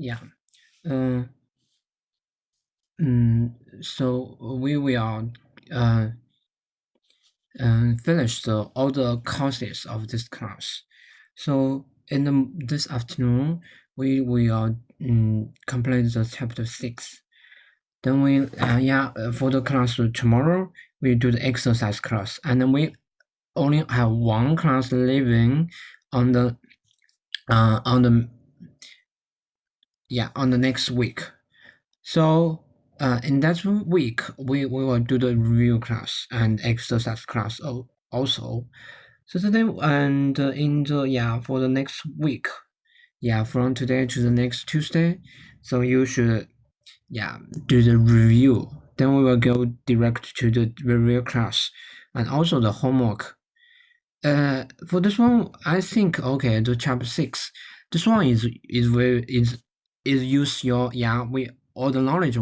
Yeah. So we will finish all the courses of this class. So in this afternoon, we will complete the chapter 6. Then we for the class tomorrow we do the exercise class, and then we only have one class living on the on the on the next week. So in that week, we will do the review class and exercise class also. So today and in the for the next week, from today to the next Tuesday, so you should do the review. Then we will go direct to the review class and also the homework. For this one, I think okay, the chapter 6. This one is use your we all the knowledge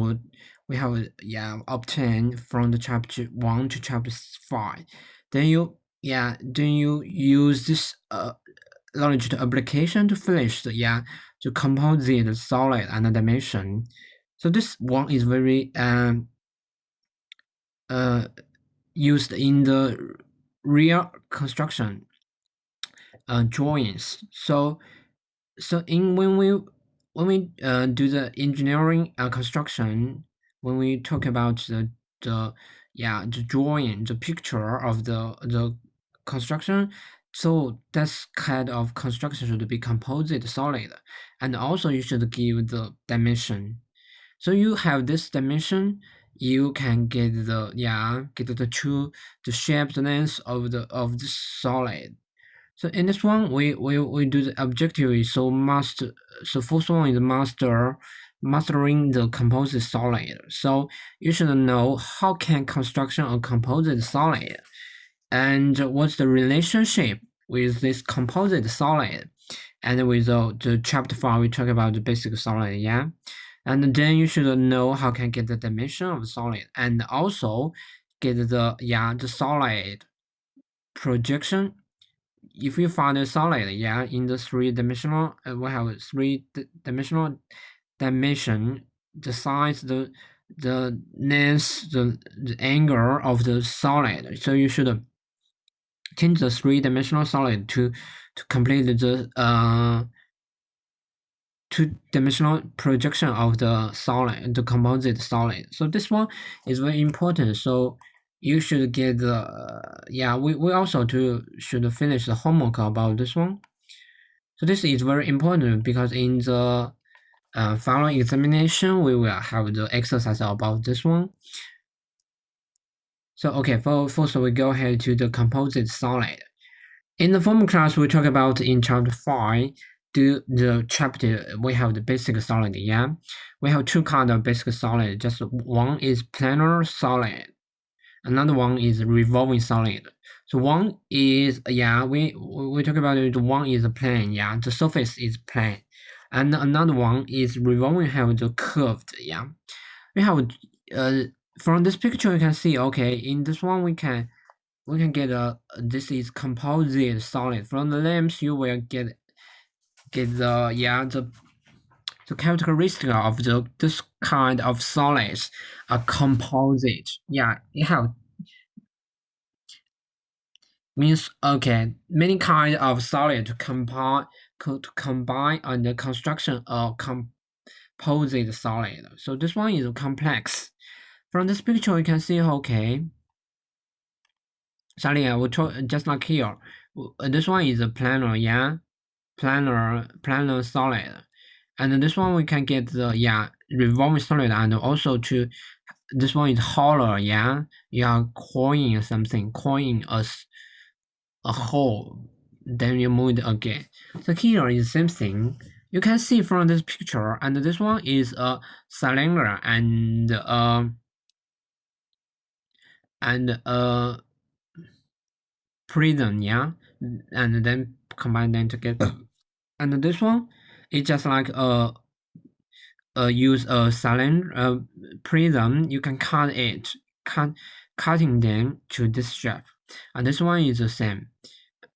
we have obtained from the chapter 1 to chapter 5. Then you use this knowledge to application to finish the to composite, solid, and dimension. So this one is very used in the real construction drawings. So in when we do the engineering construction, when we talk about the drawing, the picture of the construction, so that's kind of construction should be composite solid, and also you should give the dimension. So you have this dimension, you can get the true the shape, the length of the solid. So in this one, we do the objective is so first one is mastering the composite solid. So you should know how can construction a composite solid, and what's the relationship with this composite solid, and with the chapter 5 we talk about the basic solid, and then you should know how can get the dimension of solid, and also get the solid projection. If you find a solid, in the three-dimensional, we have three-dimensional dimension, the size, the length, the angle of the solid. So you should change the three-dimensional solid to complete the two-dimensional projection of the solid, the composite solid. So this one is very important. So you should get the we also should finish the homework about this one. So this is very important because in the following examination we will have the exercise about this one. So okay, first we go ahead to the composite solid. In the former class we talk about in chapter 5 the chapter we have the basic solid. We have two kinds of basic solid. Just one is planar solid, another one is revolving solid. So one is we talk about it. One is a plane, the surface is plane, and another one is revolving, have the curved. We have from this picture you can see, okay, in this one we can get this is composite solid. From the names you will get the characteristic of this kind of solids are composite. It have means okay, many kind of solid to combine on the construction of composite solid. So this one is complex. From this picture you can see, okay, sorry, I will talk just like here. This one is a planar, planar solid, and this one we can get the revolving solid, and also to this one is hollow, you are coining something, coining a hole, then you move it again. So here is the same thing. You can see from this picture, and this one is a cylinder and prism, and then combine them together. And this one is just like use a cylinder prism. You can cutting them to this shape, and this one is the same.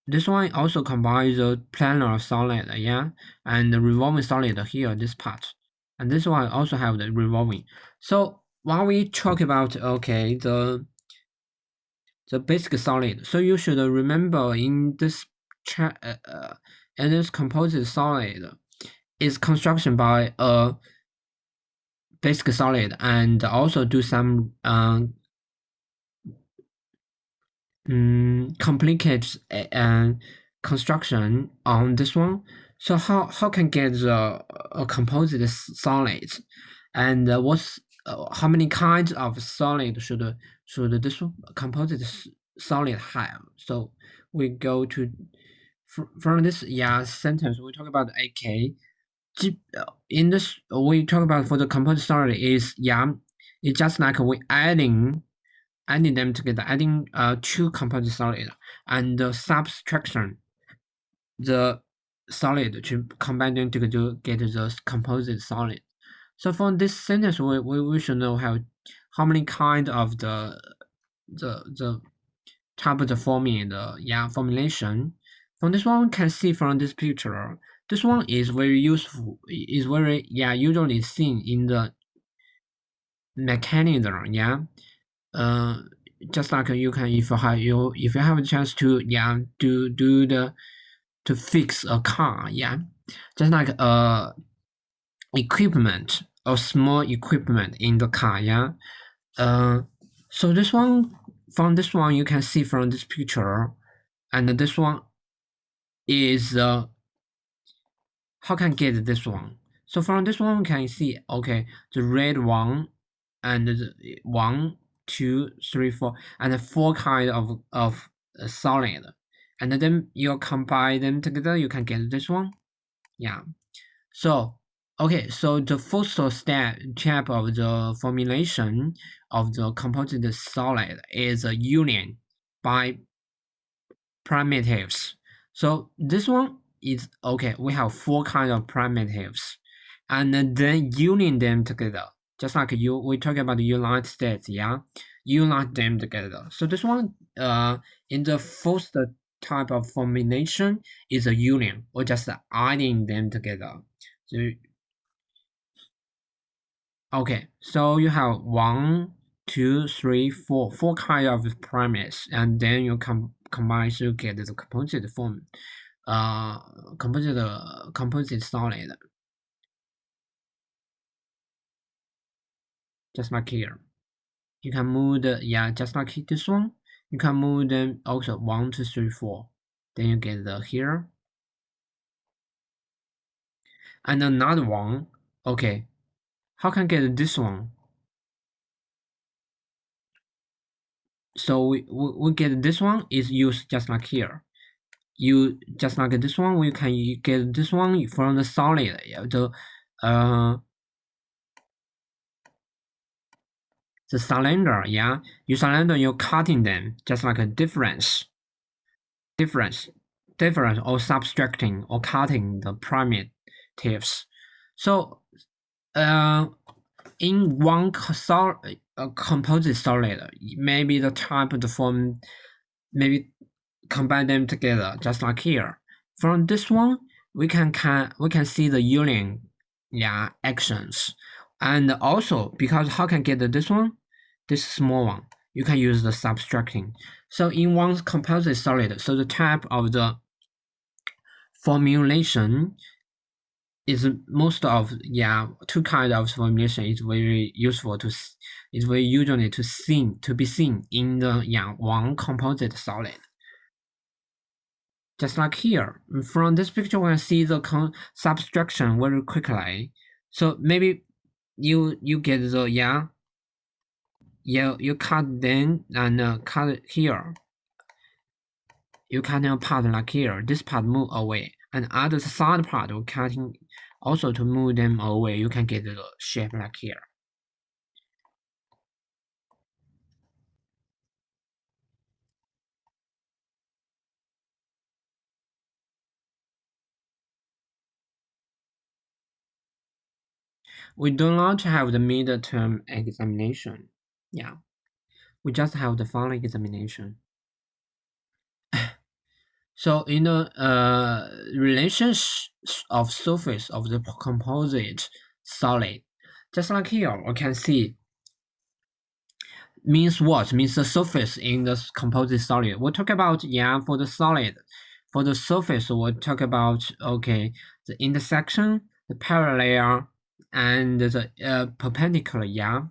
this one also combines the planar solid, yeah, and the revolving solid here, this part. And this one also have the revolving. So when we talk about, okay, the basic solid, so you should remember in this in this composite solid is construction by a basic solid and also do some complicated construction on this one. So how can get the composite solid, and what's how many kinds of solid should this composite solid have? So we go to from this sentence we talk about AK. In this we talk about for the composite solid is it's just like we adding them together, adding two composite solid and subtraction the solid to combine them together to get the composite solid. So for this sentence, we should know how many kind of the type of the forming the formulation. From this one, we can see from this picture. This one is very useful. Is very usually seen in the mechanism. Uh, just like you can if you have a chance to do the to fix a car, just like equipment or small equipment in the car, uh so this one from this one you can see from this picture, and this one is how can get this one. So from this one we can see, okay, the red one and the 1, 2, 3, 4, and 4 kind of solid, and then you combine them together, you can get this one. So okay, so the first step of the formulation of the composite solid is a union by primitives. So this one is okay. We have 4 kind of primitives, and then union them together. Just like we talk about the United States, unite them together. So this one, in the first type of formulation is a union, or just adding them together. So okay, so you have 1, 2, 3, 4, 4 kind of premises, and then you combine to get the composite form, composite solid, just like here. You can move just like this one. You can move them also 1, 2, 3, 4. Then you get the here, and another one. Okay, how can get this one? So we get this one is used just like here. You just like this one, we can get this one from the solid, the cylinder, you cylinder, you're cutting them just like a difference, or subtracting or cutting the primitives. So in one composite solid, maybe the type of the form, maybe combine them together, just like here. From this one, we can see the union, actions, and also because how can get this one, this small one, you can use the subtracting. So in one composite solid, so the type of the formulation is most of 2 kind of formulation is very useful to is very usually to be seen in the one composite solid. Just like here, from this picture, we can see the subtraction very quickly. So maybe you get the you cut them and cut here. You cut a part like here. This part move away, and other side part we cutting also to move them away. You can get the shape like here. We do not have the midterm examination. We just have the final examination. So in the relations of surface of the composite solid, just like here, we can see means what? Means the surface in the composite solid. We'll talk about, yeah, for the solid. For the surface, we'll talk about, okay, the intersection, the parallel, and the perpendicular, yeah.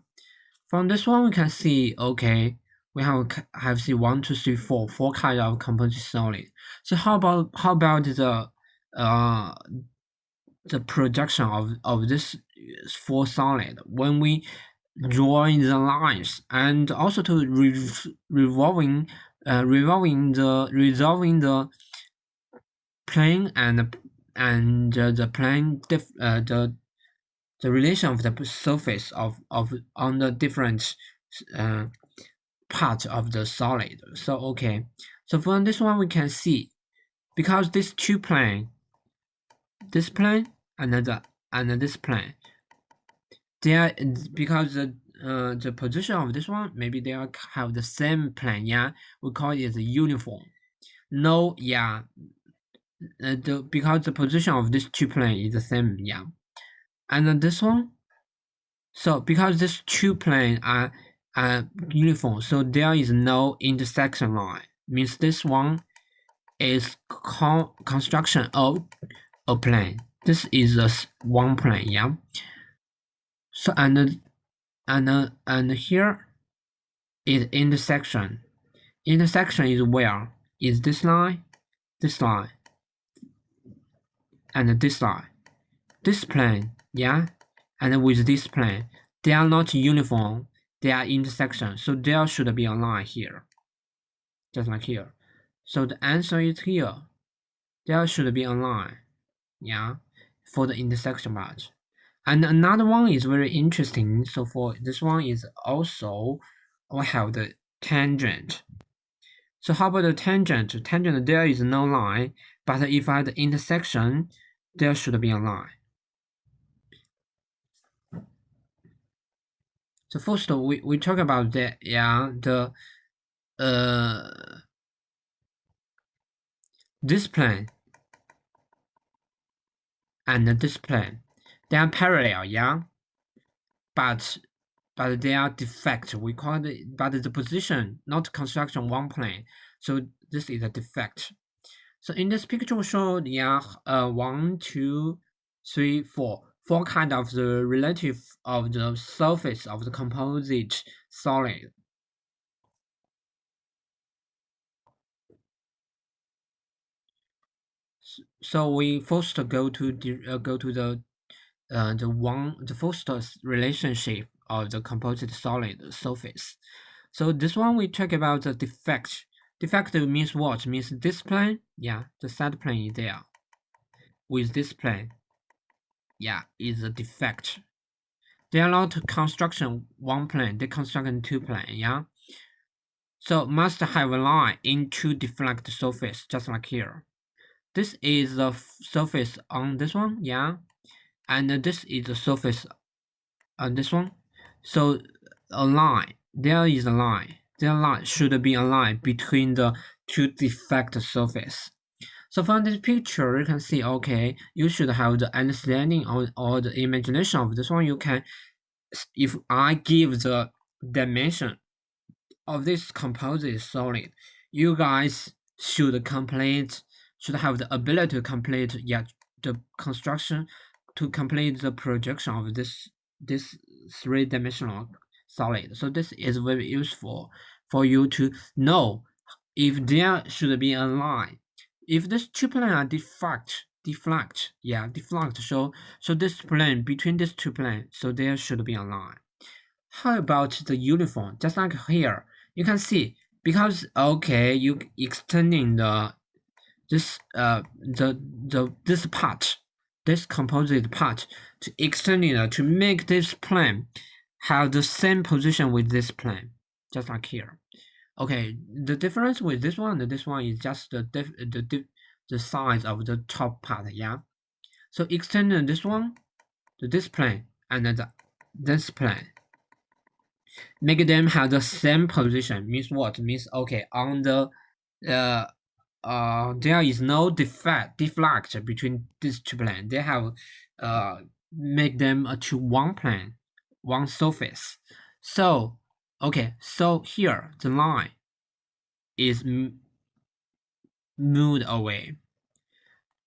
From this one, we can see, okay, we have see 1, 2, 3, 4, four kind of composite solid. So how about uh the projection of this four solid when we drawing the lines, and also to resolving the plane and the plane the relation of the surface of on the different uh, part of the solid. So okay, so from this one we can see, because these two plane, this plane and this plane, they are, because the position of this one, maybe they are have the same plane, yeah, we call it the uniform. No, yeah, because the position of this two plane is the same, yeah. And then this one, so because these two planes are uniform, so there is no intersection line. Means this one is construction of a plane. This is a one plane, yeah. So and here is intersection. Intersection is where? Is this line, and this line. This plane, yeah, and with this plane, they are not uniform, they are intersection, so there should be a line here, just like here. So the answer is here. There should be a line, yeah, for the intersection part. And another one is very interesting. So for this one is also we have the tangent. So how about the tangent? Tangent, there is no line, but if at the intersection, there should be a line. So first we talk about the, yeah, the this plane and this plane, they are parallel, yeah, but they are defect. We call it, but the position, not construction one plane. So this is a defect. So in this picture we showed, yeah, 1, 2, 3, 4, four kind of the relative of the surface of the composite solid. So we first go to the first relationship of the composite solid surface. So this one we talk about the defect. Defect means what? Means this plane, yeah, the side plane is there. With this plane, yeah, is a defect. They are not construction one plane, they construction two plane, yeah. So must have a line into deflect surface, just like here. This is the surface on this one, yeah, and this is the surface on this one. So a line, there is a line. There should be a line between the two defect surface. So from this picture, you can see, okay, you should have the understanding or the imagination of this one. You can, if I give the dimension of this composite solid, you guys should have the ability to complete, yeah, the construction, to complete the projection of this three-dimensional solid. So this is very useful for you to know if there should be a line. If this two plane are deflect, yeah, deflect. So this plane, between these two planes, so there should be a line. How about the uniform? Just like here, you can see, because okay, you extending this part, this composite part, to extending it to make this plane have the same position with this plane, just like here. Okay, the difference with this one and this one is just the size of the top part, yeah. So extending this one to this plane and this plane, make them have the same position. Means what? Means, okay, on the there is no deflect between these two planes. They have make them to one plane, one surface. So okay, so here the line is moved away.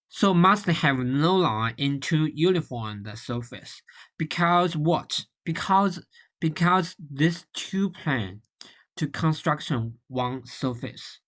So must have no line into uniform the surface. Because what? Because these two plane to construction one surface.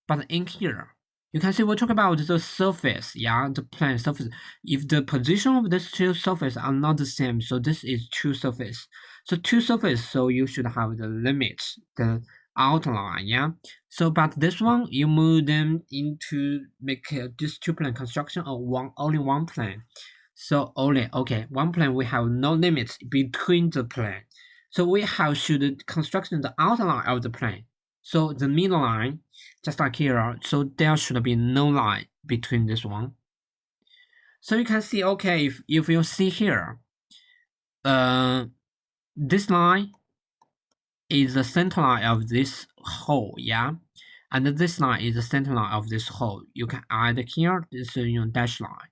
But in here, you can see we talk about the surface, yeah, the plane surface. If the position of these two surfaces are not the same, so this is two surface. So two surface, so you should have the limits, the outline, yeah. So but this one, you move them into make this two plane construction or only one plane. So only okay, one plane we have no limits between the plane. So we have should construction the outline of the plane. So the middle line, just like here, so there should be no line between this one. So you can see, okay, if you see here, this line is the center line of this hole, yeah, and this line is the center line of this hole. You can add here this dash line,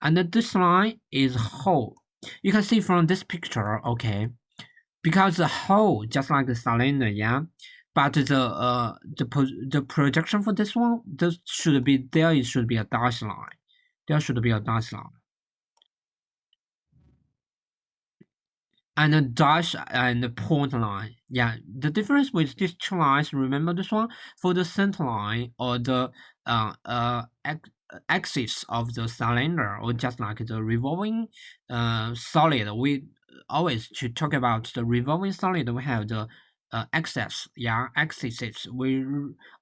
and this line is hole. You can see from this picture, okay, because the hole just like the cylinder, yeah, but the projection for this one, this should be there. It should be a dash line. There should be a dash line. And a dash and a point line. Yeah, the difference with these two lines, remember this one? For the center line or the axis of the cylinder, or just like the revolving solid, we always to talk about the revolving solid, we have the axis, yeah, axes. We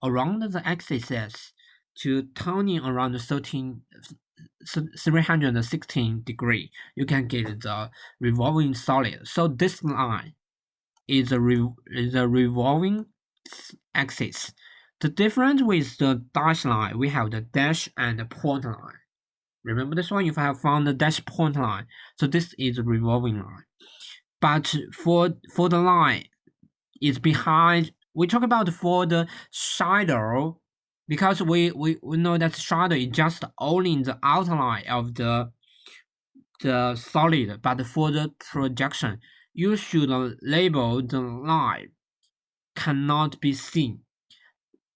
around the axes to turning around 316 degree, you can get the revolving solid. So this line is a revolving axis. The difference with the dash line, we have the dash and the point line. Remember this one? If I have found the dash point line, so this is a revolving line. But for the line, it's behind. We talk about for the shadow, because we know that shadow is just only the outline of the solid, but for the projection, you should label the line cannot be seen.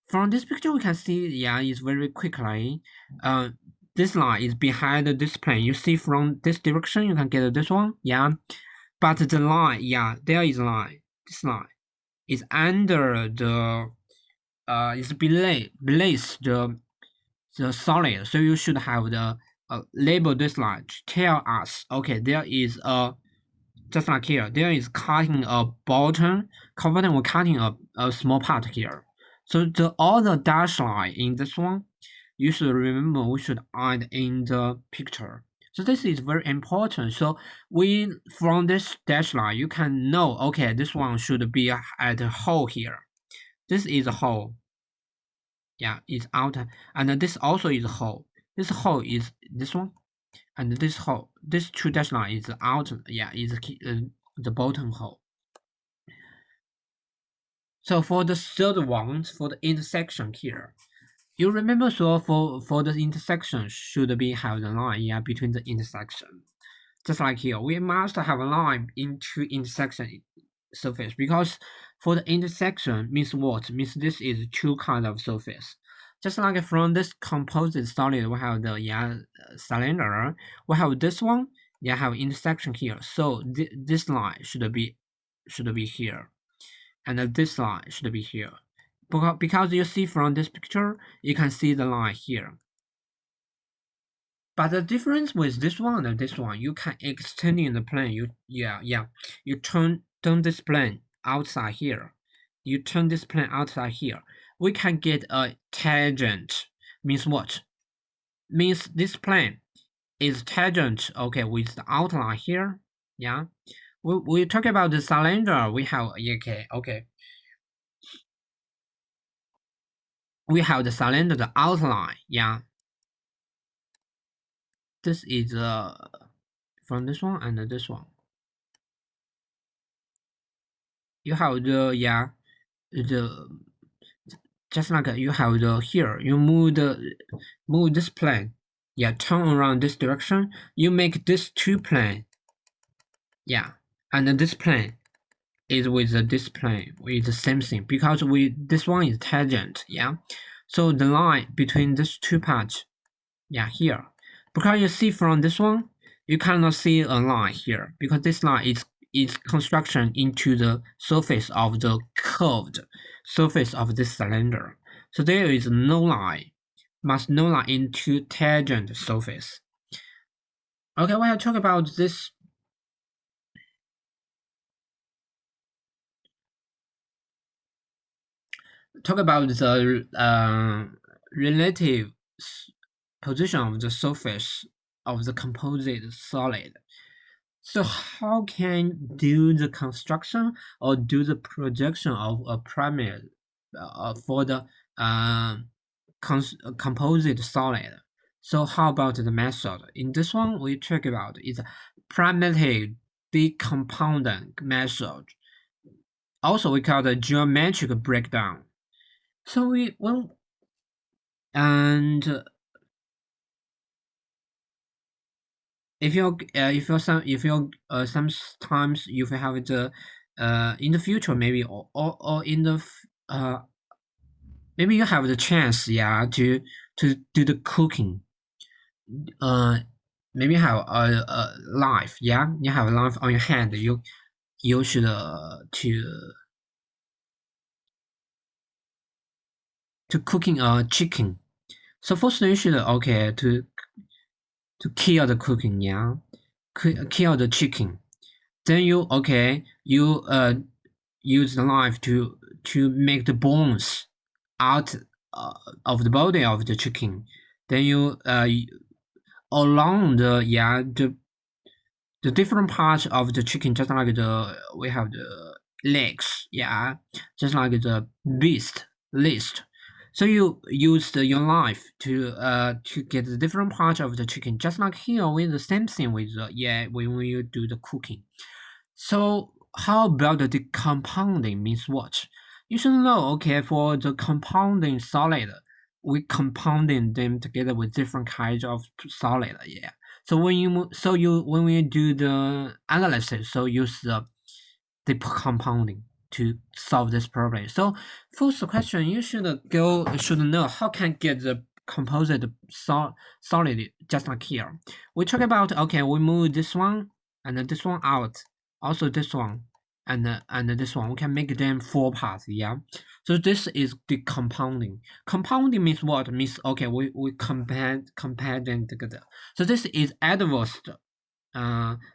From this picture, we can see, yeah, it's very quickly. This line is behind this plane. You see from this direction, you can get this one, yeah. But the line, yeah, there is a line. This line is under the is beneath the solid. So you should have the label this line to tell us, okay, there is a, just like here, there is cutting a bottom, we're cutting a small part here. So the all the dash line in this one, you should remember we should add in the picture. So this is very important. So we from this dash line, you can know, okay, this one should be at a hole here. This is a hole. Yeah, it's out, and this also is a hole. This hole is this one, and this hole, this two dash line is out. Yeah, is the bottom hole. So for the third one, for the intersection here, you remember, so for the intersection should be have the line, yeah, between the intersection. Just like here, we must have a line into intersection surface, because for the intersection means what? Means this is two kind of surface. Just like from this composite solid, we have the, yeah, cylinder. We have this one, yeah, have intersection here. So this line should be here, and this line should be here. Because you see from this picture, you can see the line here. But the difference with this one and this one, you can extend in the plane. You turn this plane outside here. You turn this plane outside here. We can get a tangent. Means what? Means this plane is tangent, okay, with the outline here. Yeah. We talk about the cylinder. We have, okay. We have the cylinder, the outline. Yeah. This is from this one and this one. You have the, yeah, the just like you have the here, you move this plane, yeah, turn around this direction, you make this two plane, yeah, and then this plane is with this plane with the same thing because this one is tangent, yeah. So the line between these two parts, yeah, here, because you see from this one, you cannot see a line here because this line is construction into the surface of the curved surface of this cylinder. So there is no line, must no line into tangent surface. Okay, when I talk about this, talk about the relative position of the surface of the composite solid. So how can do the construction or do the projection of a primary for the composite solid? So how about the method? In this one, we talk about is primitive decompounding method. Also, we call the geometric breakdown. So we when and if you sometimes if you have the in the future maybe or in the maybe you have the chance, yeah, to do the cooking, uh maybe you have a knife, yeah, you have a knife on your hand, you should to cooking a chicken. So first you should okay to kill the cooking, yeah, kill the chicken. Then you okay you use the knife to make the bones out of the body of the chicken. Then you along the yeah the different parts of the chicken, just like the we have the legs, yeah, just like the beast list. So you use your knife to get the different parts of the chicken, just like here with the same thing with the yeah when you do the cooking. So how about the decompounding means what? You should know, okay, for the compounding solid, we compounding them together with different kinds of solid, yeah. So when we do the analysis, so use the compounding to solve this problem. So first question, you should know how can get the composite solid just like here. We talk about okay, we move this one and then this one out, also this one and this one. We can make them four parts, yeah. So this is the compounding. Compounding means what? Means okay, we compare them together. So this is adverse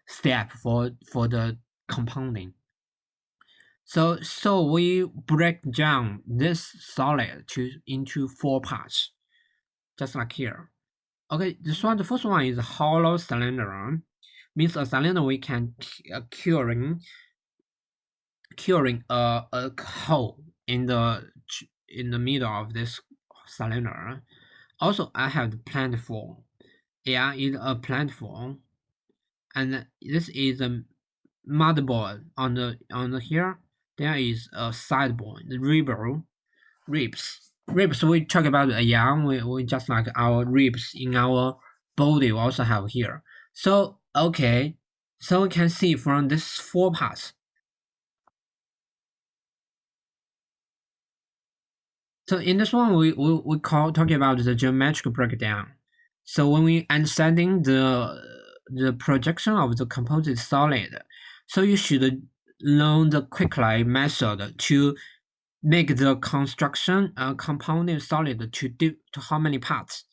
step for the compounding. So we break down this solid into four parts, just like here. Okay, the first one is hollow cylinder. Means a cylinder we can curing a hole in the middle of this cylinder. Also, I have the platform. Yeah, it's a platform, and this is a motherboard on the here. There is a sideboard, the ribs. We talk about yeah, we just like our ribs in our body we also have here. So okay, so we can see from this four parts. So in this one, we call talking about the geometric breakdown. So when we understanding the projection of the composite solid, so you should learn the quickly method to make the construction component solid to how many parts.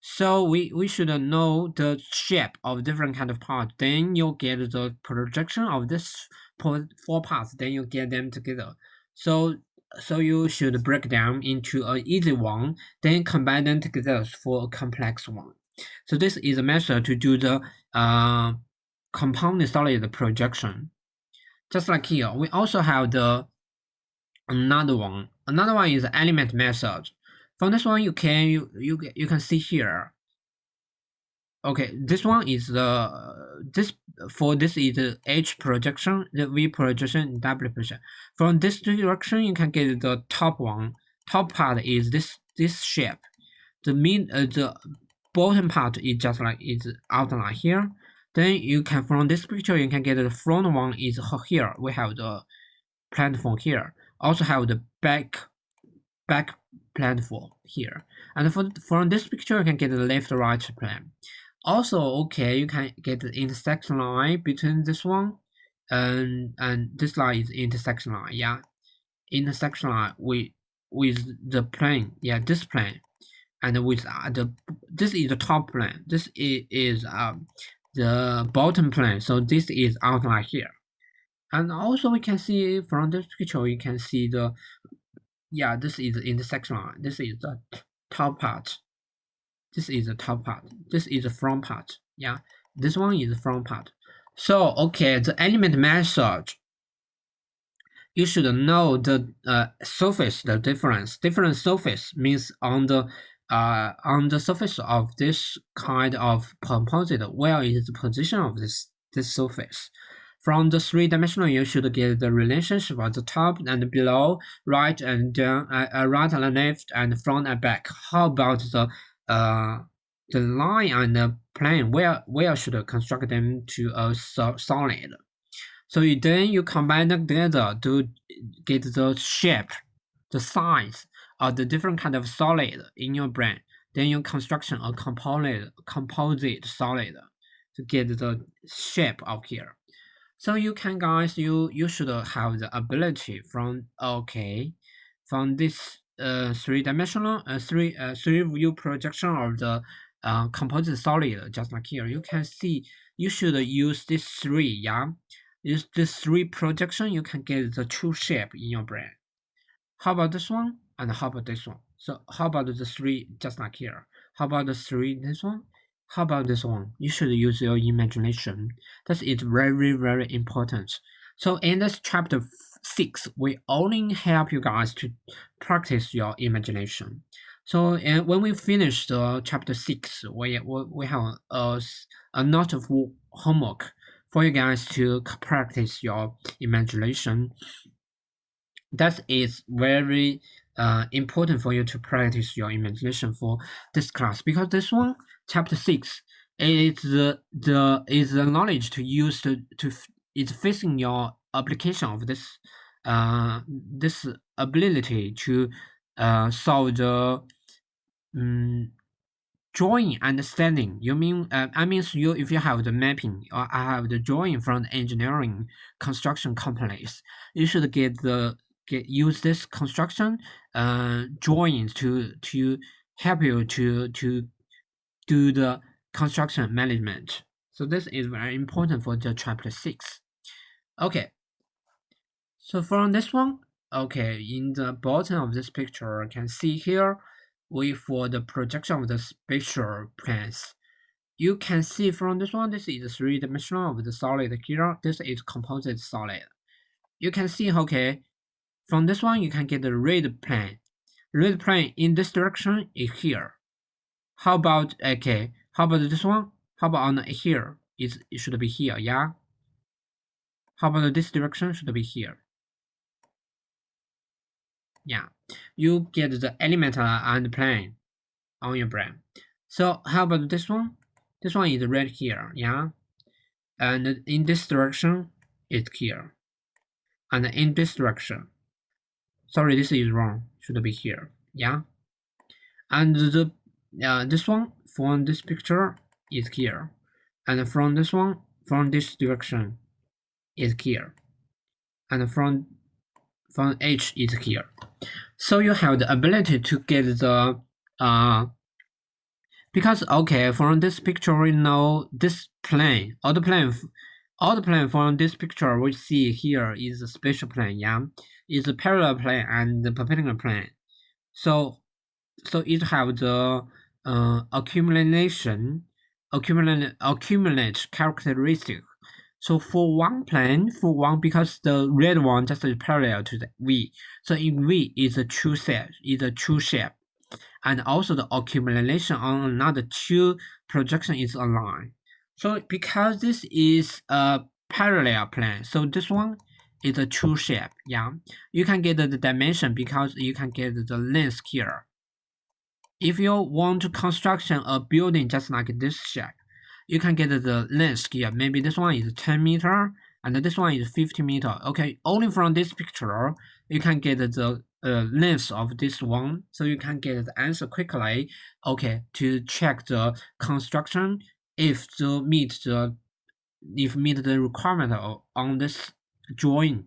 So we should know the shape of different kind of parts. Then you get the projection of this four parts. Then you get them together. So you should break down into an easy one. Then combine them together for a complex one. So this is a method to do the component solid projection. Just like here, we also have the another one. Another one is element method. From this one, you can see here. Okay, this one is this is the H projection, the V projection, W projection. From this direction, you can get the top one. top part is this shape. The bottom part is just like it's outline here. Then you can, from this picture, you can get the front one is here. We have the platform here. Also have the back platform here. And from this picture, you can get the left-right plan. Also, okay, you can get the intersection line between this one and this line is intersection line. Yeah, intersection line with the plane. Yeah, this plane. And with this is the top plane. This is the bottom plane. So this is outline here. And also we can see from this picture, you can see the, yeah, this is the intersection line. This is the top part. This is the top part. This is the front part. Yeah, this one is the front part. So okay, the element method. You should know the surface, the difference. Different surface means on the surface of this kind of composite, where is the position of this surface? From the three-dimensional, you should get the relationship at the top and below, right and down, right and left, and front and back. How about the line and the plane? Where should I construct them to a solid? So then you combine them together to get the shape, the size of the different kind of solid in your brain. Then you construction a composite solid to get the shape of here. So you can, guys, you should have the ability from this three-dimensional three view projection of the composite solid, just like here. You can see you should use this three, yeah. Use this three projection, you can get the true shape in your brain. How about this one? And how about this one? So how about the three, just like here? How about the three, this one? How about this one? You should use your imagination. That is very, very important. So in this chapter 6, we only help you guys to practice your imagination. So when we finish the chapter 6, we have a lot of homework for you guys to practice your imagination. That is very important for you to practice your imagination for this class, because this one, chapter 6, is the knowledge to use is facing your application of this this ability to solve the drawing understanding. You mean I mean you, if you have the mapping or I have the drawing from the engineering construction companies, you should use this construction drawings to help you to do the construction management. So this is very important for the chapter 6. Okay, so from this one, okay, in the bottom of this picture, you can see here for the projection of the spatial planes. You can see from this one, this is three-dimensional of the solid here. This is composite solid. You can see, okay, from this one, you can get the red plane. Red plane in this direction is here. How about, okay, how about this one? How about on here? It should be here, yeah? How about this direction? Should be here. Yeah, you get the element and plane on your brain. So how about this one? This one is red here, yeah? And in this direction, it's here. And in this direction, sorry, this is wrong, should be here, yeah? And the this one from this picture is here. And from this one, from this direction, is here. And from H is here. So you have the ability to get the because okay, from this picture we know this plane, all the plane from this picture we see here is a spatial plane, yeah, is a parallel plane and the perpendicular plane. So it have the accumulate characteristic. So for one plane, because the red one just is parallel to the V. So in V is a true shape, and also the accumulation on another two projection is aligned. So because this is a parallel plane, so this one is a true shape. Yeah, you can get the dimension because you can get the length here. If you want to construction a building just like this shape, you can get the length here. Maybe this one is 10 meter and this one is 50 meter. Okay, only from this picture you can get the length of this one, so you can get the answer quickly. Okay, to check the construction if meet the requirement on this drawing,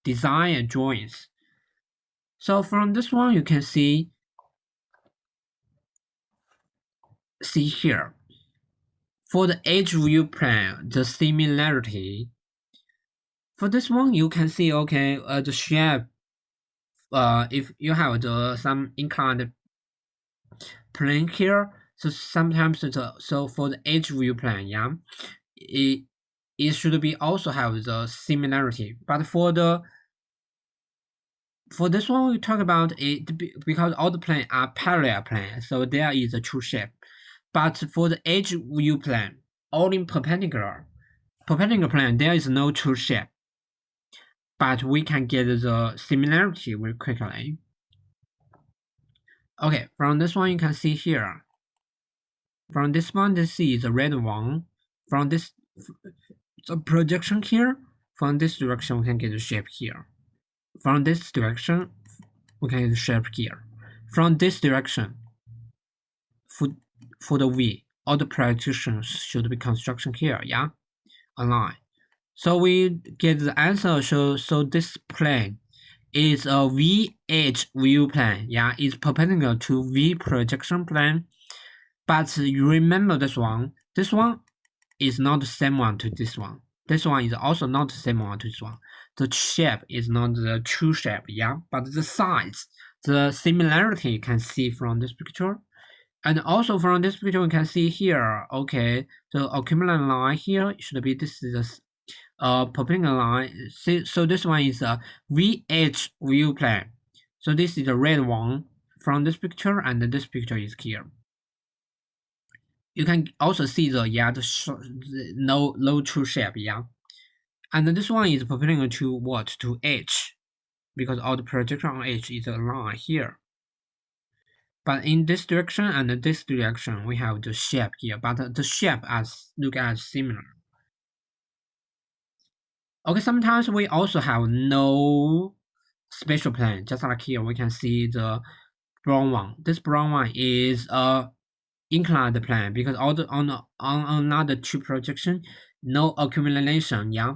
design and drawings. So from this one you can see here. For the edge view plan, the similarity. For this one, you can see okay, the shape. If you have some inclined plane here, so sometimes so for the edge view plan, yeah, it should be also have the similarity. But for this one, we talk about it because all the plane are parallel plane, so there is a true shape. But for the edge view plan, only perpendicular plane, there is no true shape. But we can get the similarity very quickly. Okay, from this one you can see here. From this one, this is the red one. From this, the projection here. From this direction, we can get the shape here. From this direction, we can get the shape here. From this direction, for the V, all the projections should be construction here, yeah, a line. So we get the answer. So this plane is a V edge view plane. Yeah, it's perpendicular to V projection plane. But you remember this one. This one is not the same one to this one. This one is also not the same one to this one. The shape is not the true shape. Yeah, but the size, the similarity you can see from this picture. And also from this picture, you can see here, okay, the accumulated line here should be this is perpendicular line. So this one is a VH view plane. So this is the red one from this picture, and this picture is here. You can also see the no true shape, yeah. And this one is perpendicular to what? To H, because all the projection on H is a line here. But in this direction and this direction, we have the shape here, but the shape look as similar. Okay, sometimes we also have no spatial plane, just like here we can see the brown one. This brown one is a inclined plane because all the on another two projection, no accumulation. Yeah,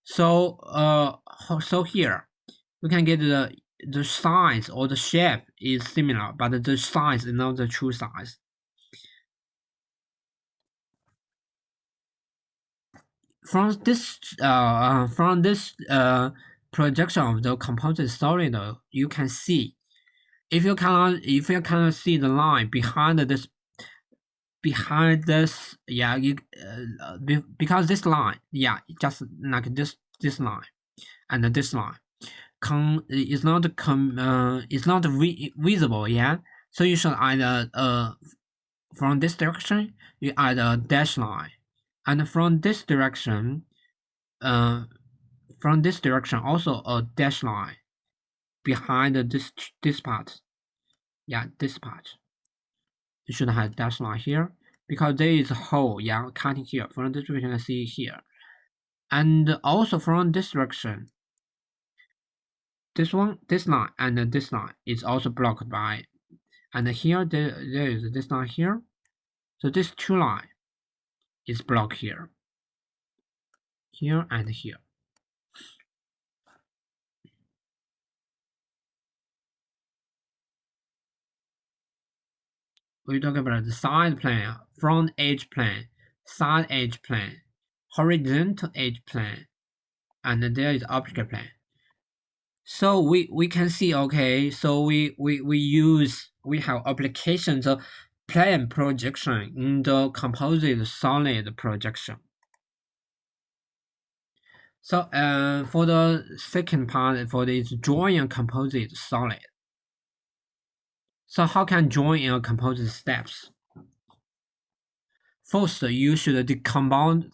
so so here we can get the size or the shape is similar, but the size is not the true size. From this projection of the composite solid, you can see if you cannot see the line behind this, yeah, because this line, yeah, just like this line and this line is not visible, yeah. So you should either from this direction you add a dash line, and from this direction also a dash line behind this part. Yeah, this part. You should have dash line here because there is a hole, yeah, cutting here. From this direction, you can see here. And also from this direction, this line, and this line is also blocked by, and here there is this line here. So this two line is blocked here and here. We talk about the side plane, front edge plane, side edge plane, horizontal edge plane, and there is optical plane. So we can see, okay, so we have applications of plane projection in the composite solid projection. So for the second part, for this drawing a composite solid. So how can drawing a composite steps? First, you should decompounding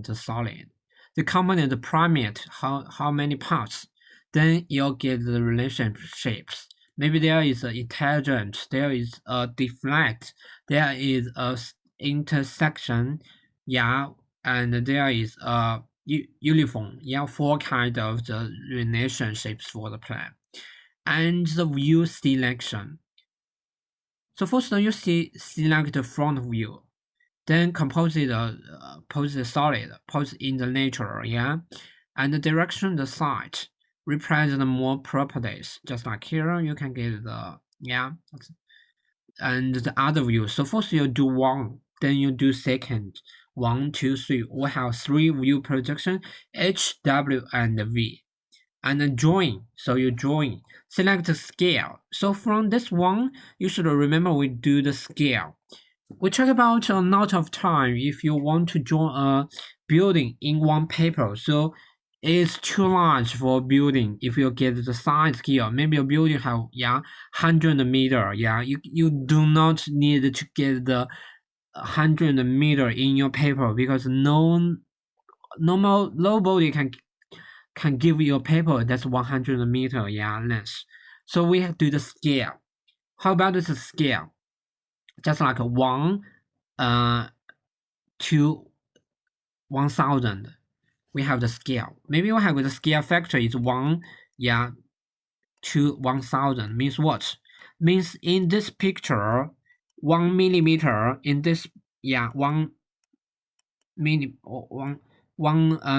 the solid. the component primate, how many parts, then you'll get the relationships. Maybe there is an intelligent, there is a deflect, there is a intersection, yeah, and there is a uniform, yeah, 4 kind of the relationships for the plan. And the view selection. So first you select the front view, then composite pose solid, pose in the nature, yeah, and the direction the site represent more properties. Just like here, you can get the and the other view. So first you do one, then you do second. 1, 2, 3. We have 3 view projection, H, W, and V. And then join. So you join. Select the scale. So from this one, you should remember we do the scale. We talk about a lot of time if you want to draw a building in one paper. So it's too large for building. If you get the size here, maybe a building have 100 meter. You do not need to get the 100 meter in your paper because nobody can give you a paper that's 100 meter length. So we have to do the scale. How about this scale? Just like 1 to 1000, we have the scale. Maybe we have the scale factor is 1 to 1000. Means what? Means in this picture 1 millimeter in this 1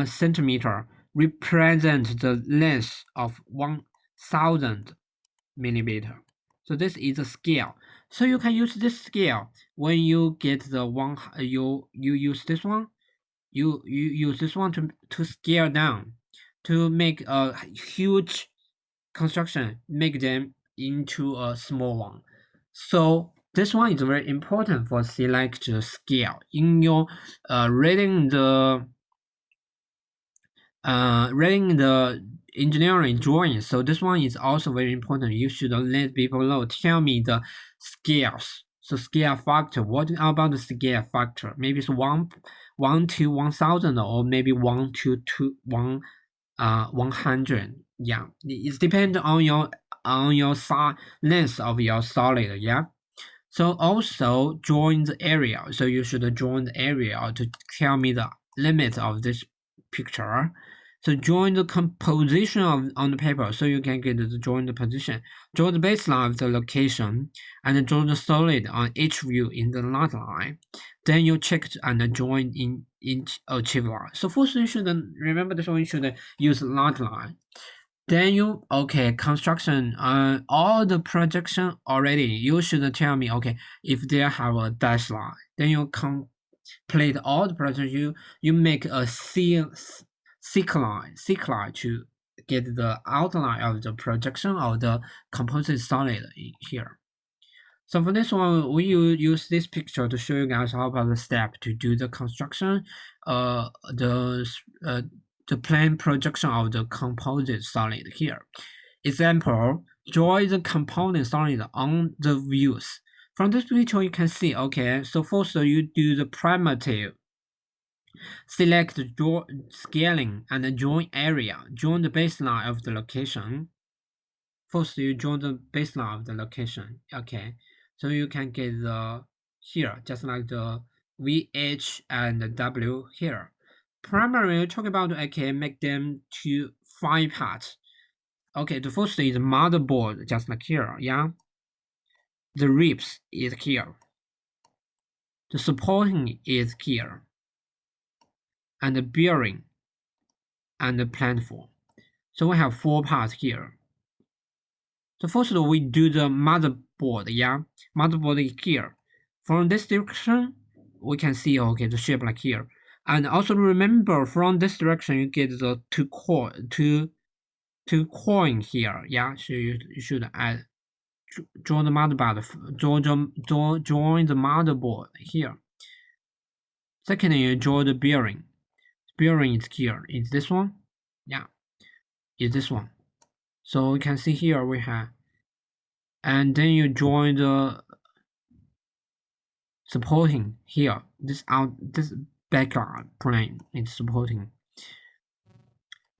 centimeter represent the length of 1000 millimeter. So this is a scale. So you can use this scale when you get the one. You use this one. You use this one to scale down, to make a huge construction, make them into a small one. So this one is very important for select the scale in your reading the engineering drawing. So this one is also very important. You should let people know. Tell me the scales. So scale factor. What about the scale factor? Maybe it's 1 to 1000, or maybe 1 to 100. Yeah, it depends on your length of your solid. Yeah. So also join the area. So you should join the area to tell me the limit of this picture. So join the composition on the paper, so you can get the join the position, draw the baseline of the location, and draw the solid on each view in the light line. Then you check and join in achieve line. So first you should remember this one. You should use light line. Then you construction all the projection already. You should tell me if they have a dash line. Then you complete all the projection. You make a thick line to get the outline of the projection of the composite solid here. So for this one, we use this picture to show you guys how about the step to do the construction, the plane projection of the composite solid here. Example, draw the component solid on the views. From this picture, you can see, so first you do the primitive. Select the draw scaling and join area. Join the baseline of the location. First, you join the baseline of the location. So you can get the here, just like the VH and the W here. Primarily, talk about make them to 5 parts. The first is motherboard, just like here. The ribs is here. The supporting is here. And the bearing and the platform. So we have 4 parts here. So first we do the motherboard, motherboard is here. From this direction, we can see the shape like here. And also remember, from this direction you get the two coin here. So you should add join the motherboard, join the motherboard here. Secondly, you join the bearing. Bearing is here. Is this one? Is this one. So we can see here we have, and then you join the supporting here. This background plane is supporting.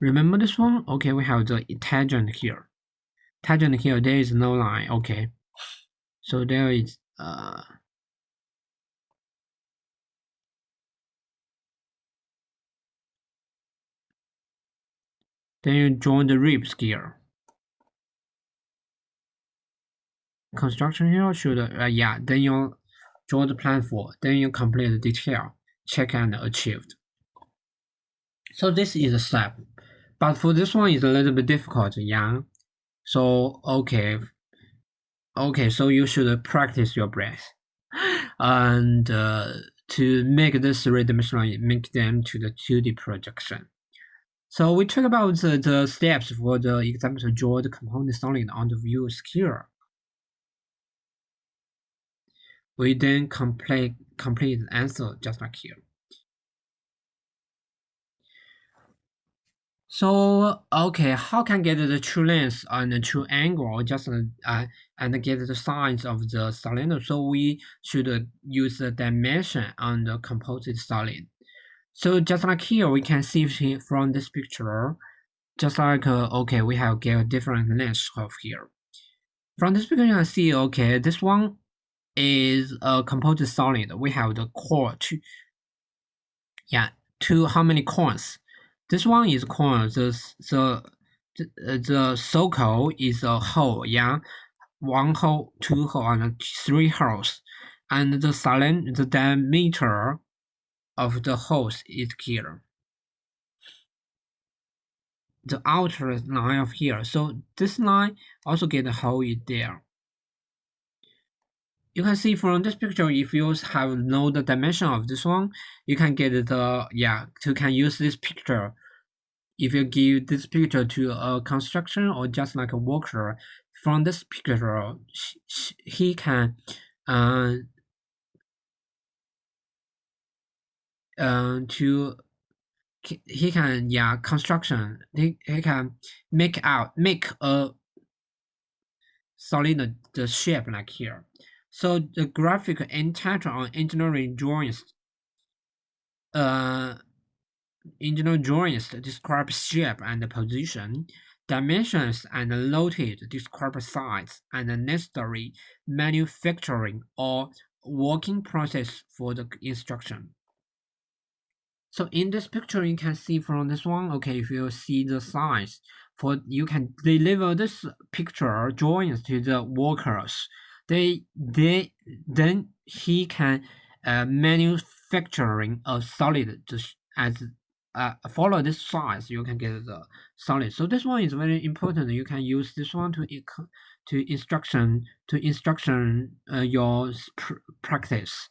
Remember this one? Okay, we have the tangent here. Tangent here, there is no line. Okay, so there is then you join the ribs here. Construction here should yeah. Then you draw the plan for. Then you complete the detail. Check and achieved. So this is a step, but for this one is a little bit difficult. Yeah. So okay. So you should practice your breath, and to make this three-dimensional, make them to the 2D projection. So we talk about the steps for the example to draw the component solid on the view sphere. We then complete the answer just like here. So okay, how can get the true length and the true angle just and get the size of the cylinder? So we should use the dimension on the composite solid. So just like here, we can see from this picture, just like okay, we have get different lengths of here. From this picture, you can see okay, this one is a composite solid. We have the core two, yeah, two how many cones? This one is corner. The circle is a hole. Yeah, one hole, two hole, and three holes. And the diameter of the holes is here. The outer line of here. So this line also get a hole in there. You can see from this picture, if you have know the dimension of this one, you can get the you can use this picture. If you give this picture to a construction or just like a worker, from this picture, he can to he can construction he can make a solid the shape like here. So the graphic entitled on engineering drawings describe shape and position, dimensions and loaded describe size and necessary manufacturing or working process for the instruction. So in this picture, you can see from this one, okay, if you see the size, for you can deliver this picture drawings to the workers. Then he can manufacturing a solid just as follow this size, you can get the solid. So this one is very important. You can use this one to instruction your practice.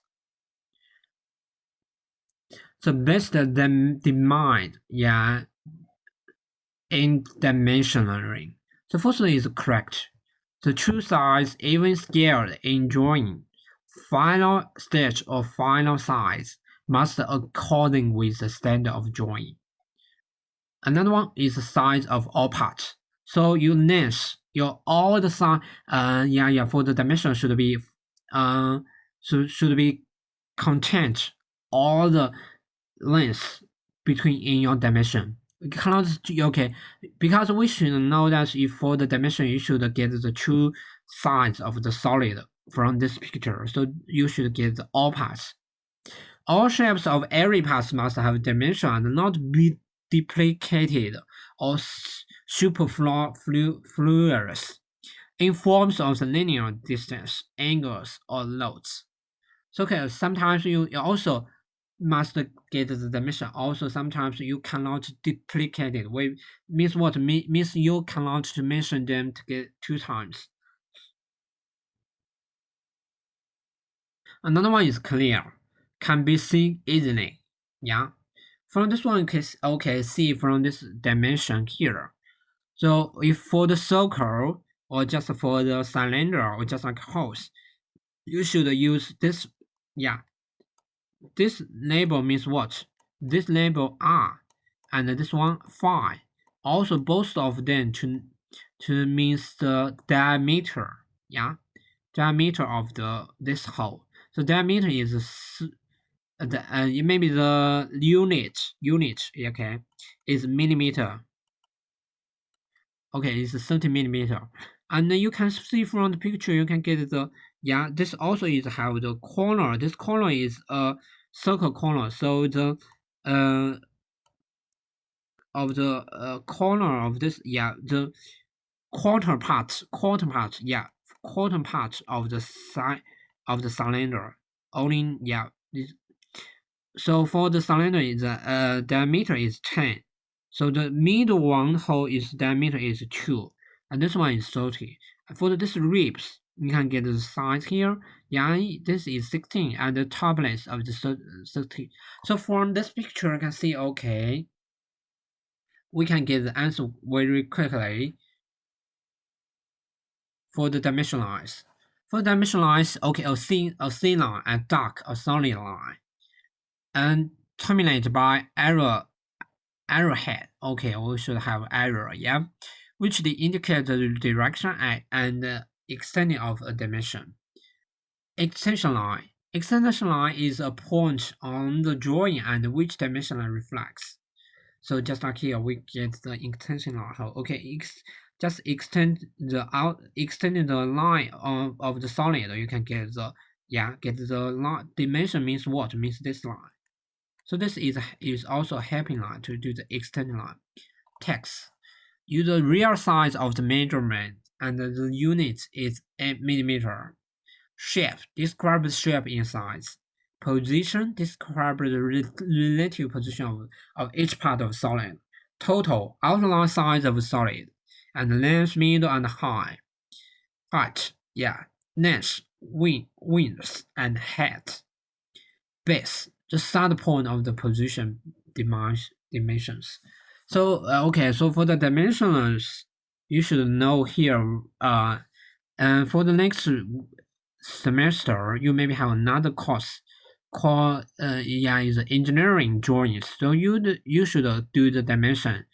So based them demand, in dimensioning. So firstly is correct. The true size even scaled in drawing. Final stage or final size must according with the standard of drawing. Another one is the size of all parts. So your length, your all the size, for the dimension should be, should be content all the length between in your dimension. We cannot okay, because we should know that if for the dimension you should get the true size of the solid from this picture. So you should get all parts. All shapes of every part must have dimension and not be duplicated or superfluous in forms of the linear distance, angles, or loads. So okay, sometimes you also must get the dimension. Also, sometimes you cannot duplicate it. Means what? Means you cannot mention them to get two times. Another one is clear, can be seen easily. Yeah. From this one, you can okay see from this dimension here. So if for the circle or just for the cylinder or just like holes, you should use this. Yeah. This label means what? This label R and this one phi. Also both of them to means the diameter. Yeah. Diameter of this hole. So diameter is maybe the unit okay is millimeter. Okay, it's 30 millimeter. And you can see from the picture, you can get the, yeah, this also is have the corner. This corner is a circle corner. So the of the corner of this, yeah, the quarter part, yeah, quarter part of the side of the cylinder. Only, yeah. So for the cylinder, the diameter is 10. So the middle one hole is diameter is 2, and this one is 30. For this ribs, you can get the size here. Yeah, this is 16, and the topless of the 30. So from this picture, you can see, okay, we can get the answer very quickly for the dimensionalize. For dimensionalize, okay, a thin line, a dark, a solid line, and terminate by arrowhead. Okay, we should have arrow, yeah, which they indicate the direction and extending of a dimension. Extension line. Extension line is a point on the drawing and which dimension line reflects. So just like here, we get the extension line. Okay, just extending the line of the solid. You can get the line dimension means what? Means this line. So this is also a helping line to do the extending line. Text. Use the real size of the measurement and the unit is a millimeter. Shape. Describe the shape in size. Position. Describe the relative position of each part of solid. Total. Outline size of solid. And length, middle, and height. Height. Yeah. Length, width, and height. Base. The start point of the position dimensions. So okay, so for the dimensions, you should know here. And for the next semester, you maybe have another course called is engineering drawings. So you should do the dimension.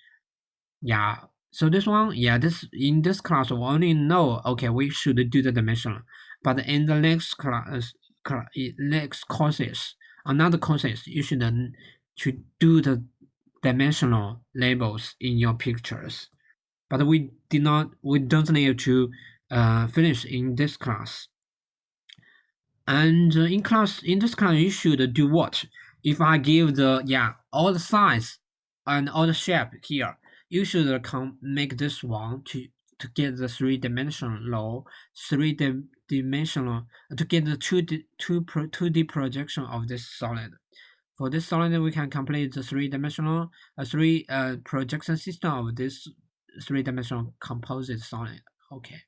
Yeah. So this one, yeah, this in this class we only know, okay, we should do the dimension, but in the next next courses, another courses, you should do the dimensional labels in your pictures. But we don't need to finish in this class. And in this class, you should do what? If I give all the size and all the shape here, you should make this one to get the three-dimensional to get the 2D projection of this solid. For this solid, we can complete the three-dimensional projection system of this three-dimensional composite solid. Okay.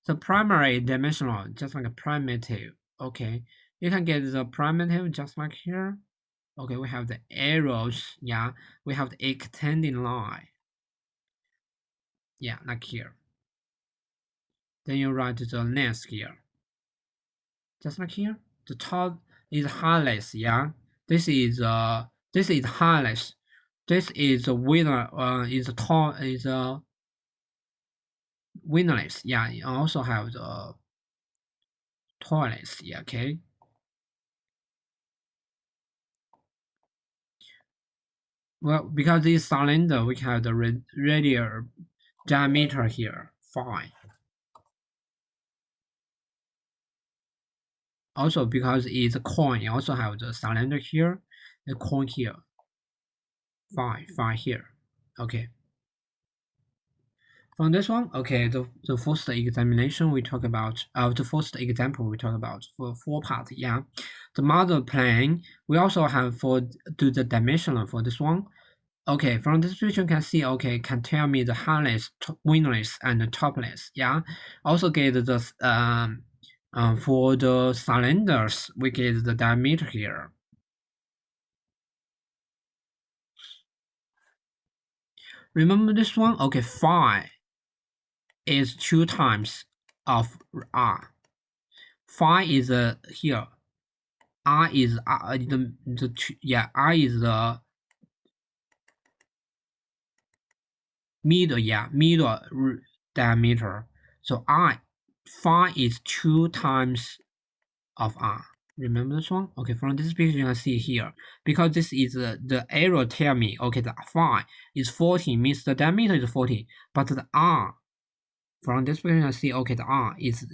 The primary dimensional, just like a primitive. Okay, you can get the primitive just like here. Okay, we have the arrows. Yeah, we have the extending line. Yeah, like here. Then you write the length here. Just like here. The top is highlights. Yeah, this is highlights. This is a winner. Is a tall is a winnerless. Yeah, you also have the tallest. Yeah, okay. Well, because this cylinder, we have the radial diameter here, 5. Also, because it's a coin, you also have the cylinder here, the coin here, 5 here. Okay. From this one, okay, the first examination we talk about, the first example we talk about for 4 part, yeah. The model plane, we also have for do the dimensional for this one. Okay, from this picture you can see, okay, can tell me the highlights, wingless, and the topless, yeah. Also get the, for the cylinders, we get the diameter here. Remember this one? Okay, phi is 2 times of r. Phi is here. R is r is the middle diameter. So phi is 2 times of r. Remember this one? Okay, from this picture you can see here, because this is the arrow tell me, okay, the phi is 40, means the diameter is 40, but the r, from this picture you can see, okay, the r is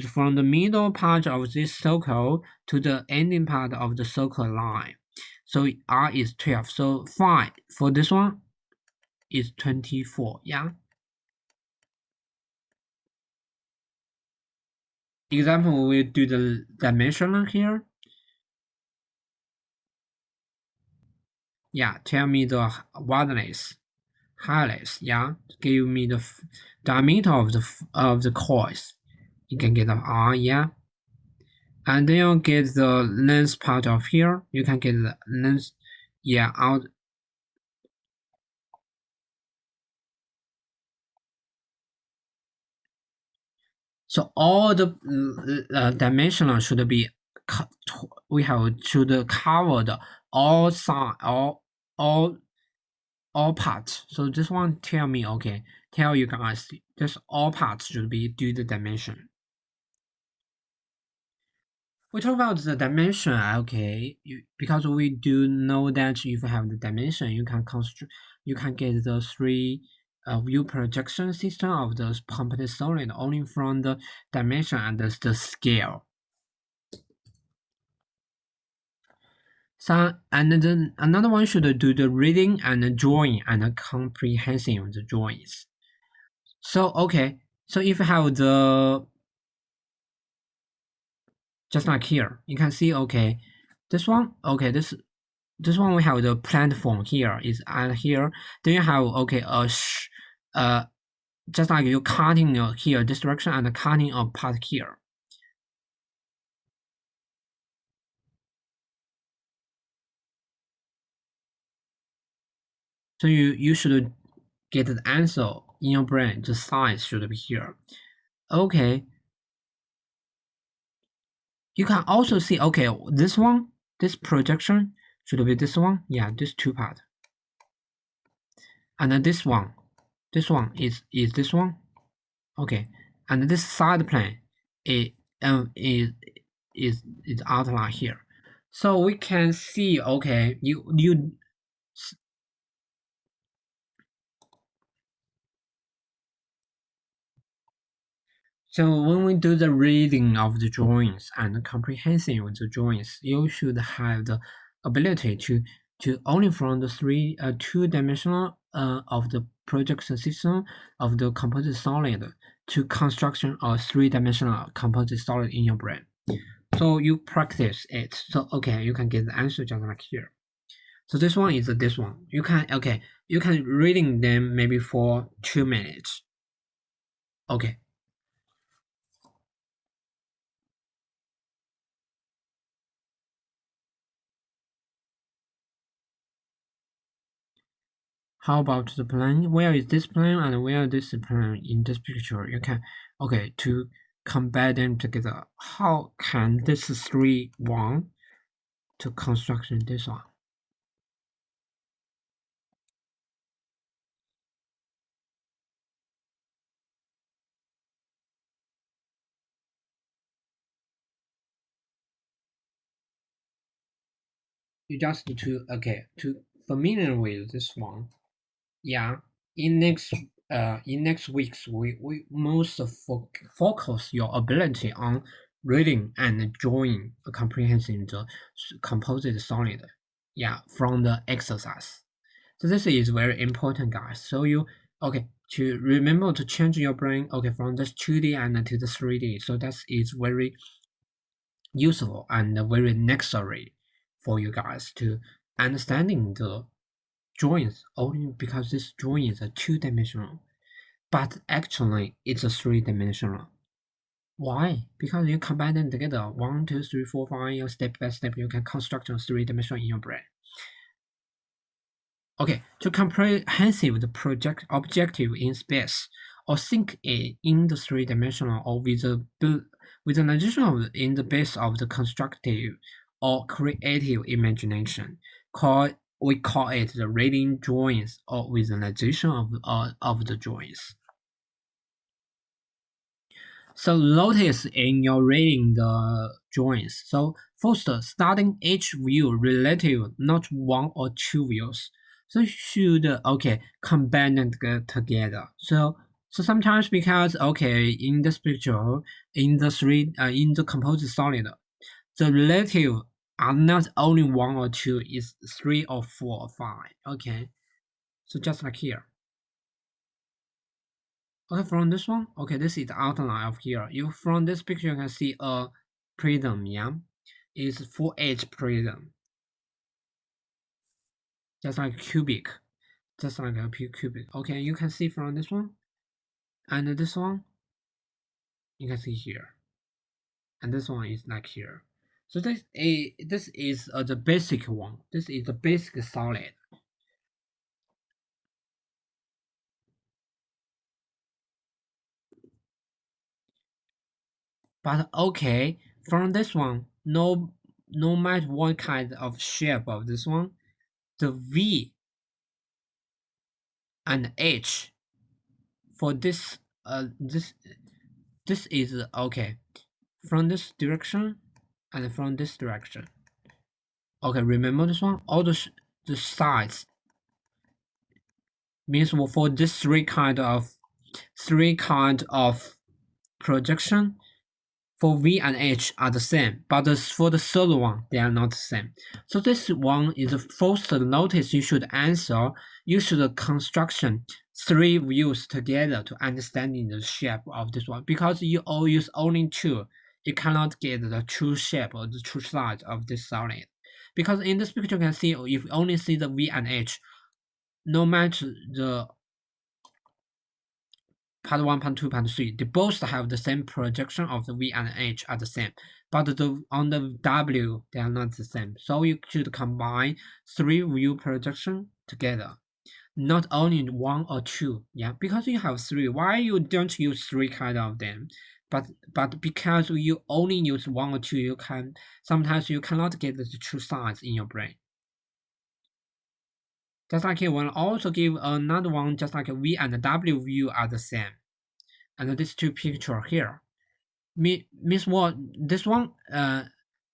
from the middle part of this circle to the ending part of the circle line. So r is 12. So phi for this one is 24. Yeah. Example, we will do the dimensional here. Yeah, tell me the width, height. Yeah, give me the diameter of the coils. You can get the r. Yeah, and then you get the length part of here. You can get the length. Yeah, out. So all the dimensional should be we have should cover the all side all parts. So this one tell me, okay, tell you guys this all parts should be do the dimension. We talk about the dimension, okay, because we do know that if you have the dimension, you can construct, you can get the three view projection system of the composite solid only from the dimension and the scale. So and then another one should do the reading and drawing and comprehensive the drawings. So okay, so if you have the just like here, you can see okay, this one okay this one we have the platform here is and here. Then you have okay just like you cutting here this direction and cutting a part here. So you should get the answer in your brain. The size should be here. Okay. You can also see okay this one, this projection should be this one. Yeah, this two part. And then this one is this one. Okay, and this side plane is is outline here. So we can see okay you so when we do the reading of the drawings and comprehension of the drawings, you should have the ability to only from the two-dimensional of the projection system of the composite solid to construction of three-dimensional composite solid in your brain. So you practice it. So okay, you can get the answer just like here. So this one is this one. You can reading them maybe for 2 minutes. Okay. How about the plan? Where is this plan and where is this plan in this picture? You can okay to compare them together. How can this three one to construction this one? You just need to okay to familiar with this one. Yeah, in next weeks we most focus your ability on reading and drawing comprehension the composite solid. Yeah, from the exercise. So this is very important, guys. So you okay to remember to change your brain okay from this 2D and to the 3D. So that is very useful and very necessary for you guys to understanding the drawings only because this drawing is a two-dimensional, but actually it's a three-dimensional. Why? Because you combine them together, 1, 2, 3, 4, 5, step by step, you can construct a three-dimensional in your brain. Okay, to comprehensive the project objective in space, or think in the three-dimensional or with an additional in the base of the constructive or creative imagination. We call it the reading drawings or visualization of the drawings. So notice in your reading the drawings. So first, starting each view relative, not one or two views. So you should okay combine them together. So sometimes because okay in this picture in the composite solid, the relative are not only one or two, it's three or four or five. Okay, so just like here. Okay, from this one, okay, this is the outline of here. You from this picture you can see a prism, yeah, it's 4H prism, just like cubic, just like a cubic. Okay, you can see from this one, and this one, you can see here, and this one is like here. So this is the basic one. This is the basic solid. But okay, from this one, no matter what kind of shape of this one, the V and H for this is okay from this direction and from this direction. Okay, remember this one? All the sides means for this three kind of projection for V and H are the same, but for the third one, they are not the same. So this one is the first notice you should answer. You should construction three views together to understanding the shape of this one. Because you all use only two, you cannot get the true shape or the true size of this solid. Because in this picture you can see, if you only see the V and H, no matter the part 1, part 2, part 3, they both have the same projection of the V and H are the same, but on the W, they are not the same. So you should combine three view projection together, not only one or two, yeah, because you have three. Why you don't use three kind of them? But because you only use one or two, sometimes you cannot get the true size in your brain. Just like here, we'll also give another one, just like V and W view are the same. And these two picture here means what? This one,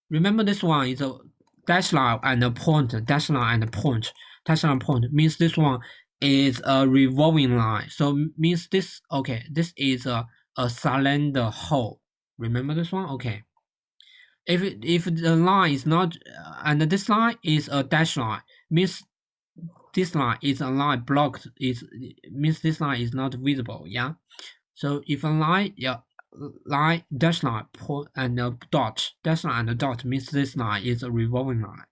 remember this one is a dash line and a point, dash line and a point, dash line point means this one is a revolving line. So means this, okay, this is a cylinder hole. Remember this one? Okay. If the line is not, and this line is a dash line, means this line is a line blocked, means this line is not visible, yeah? So if a line, yeah, line, dash line, point, and a dot, dash line and a dot means this line is a revolving line.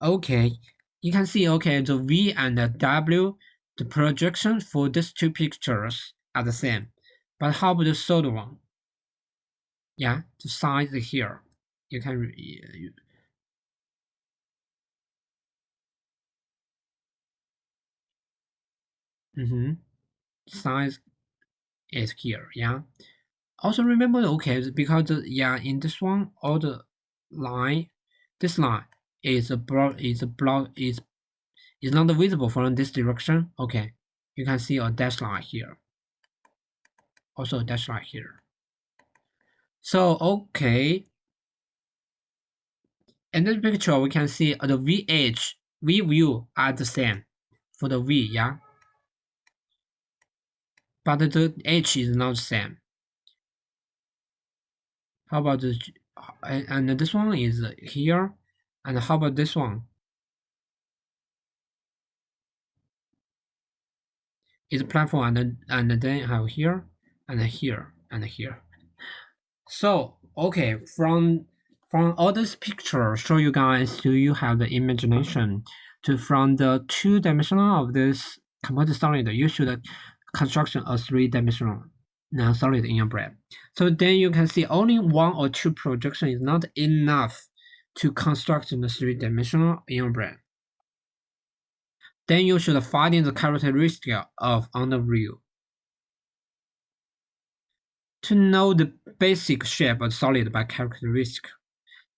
Okay, you can see, okay, the V and the W, the projection for these two pictures are the same. But how about the third one? Yeah, the size here. You can, size is here, yeah. Also remember, okay, because yeah, in this one, all the line, this line is a block is not visible from this direction. Okay, you can see a dash line here. Also a dash line here. So okay, in this picture we can see the VH, V view are the same for the V, yeah. But the H is not the same. How about this? And this one is here. And how about this one? It's platform and then have here and here and here. So okay, from all this picture, show you guys, do you have the imagination to from the two-dimensional of this composite solid, you should construction a three-dimensional solid in your brain. So then you can see only one or two projection is not enough to construct the three-dimensional in your brain. Then you should find the characteristic of on the view. To know the basic shape of solid by characteristic.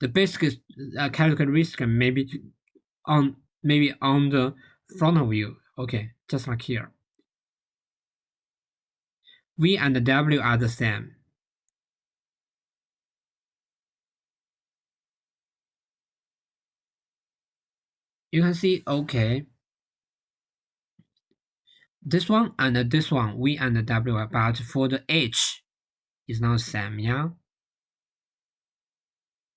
The basic characteristic maybe on the front view. Okay, just like here. V and W are the same. You can see, okay, this one and this one, V and W, but for the H is not the same, yeah?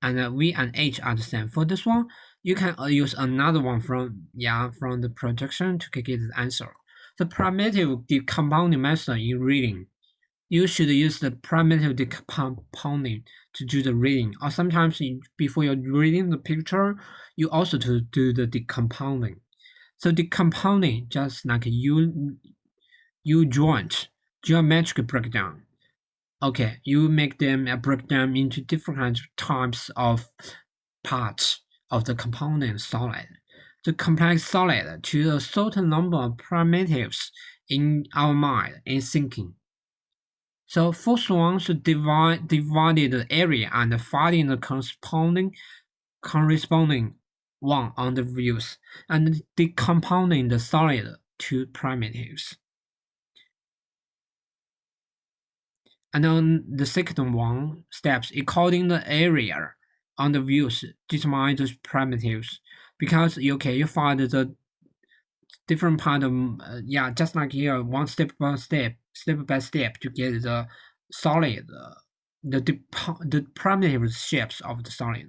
And V and H are the same. For this one, you can use another one from the projection to get the answer. The primitive decompounding method in reading. You should use the primitive decompounding to do the reading, or sometimes before you're reading the picture, you also to do the decompounding. So decompounding, just like you joint geometric breakdown. Okay, you make them break them into different types of parts of the component solid. The complex solid to a certain number of primitives in our mind in thinking. So first one should divide the area and finding the corresponding one on the views and decompounding the solid to primitives. And then the second one steps according the area on the views determine the primitives because you find the different part of just like here one step by step to get the solid the primitive shapes of the solid.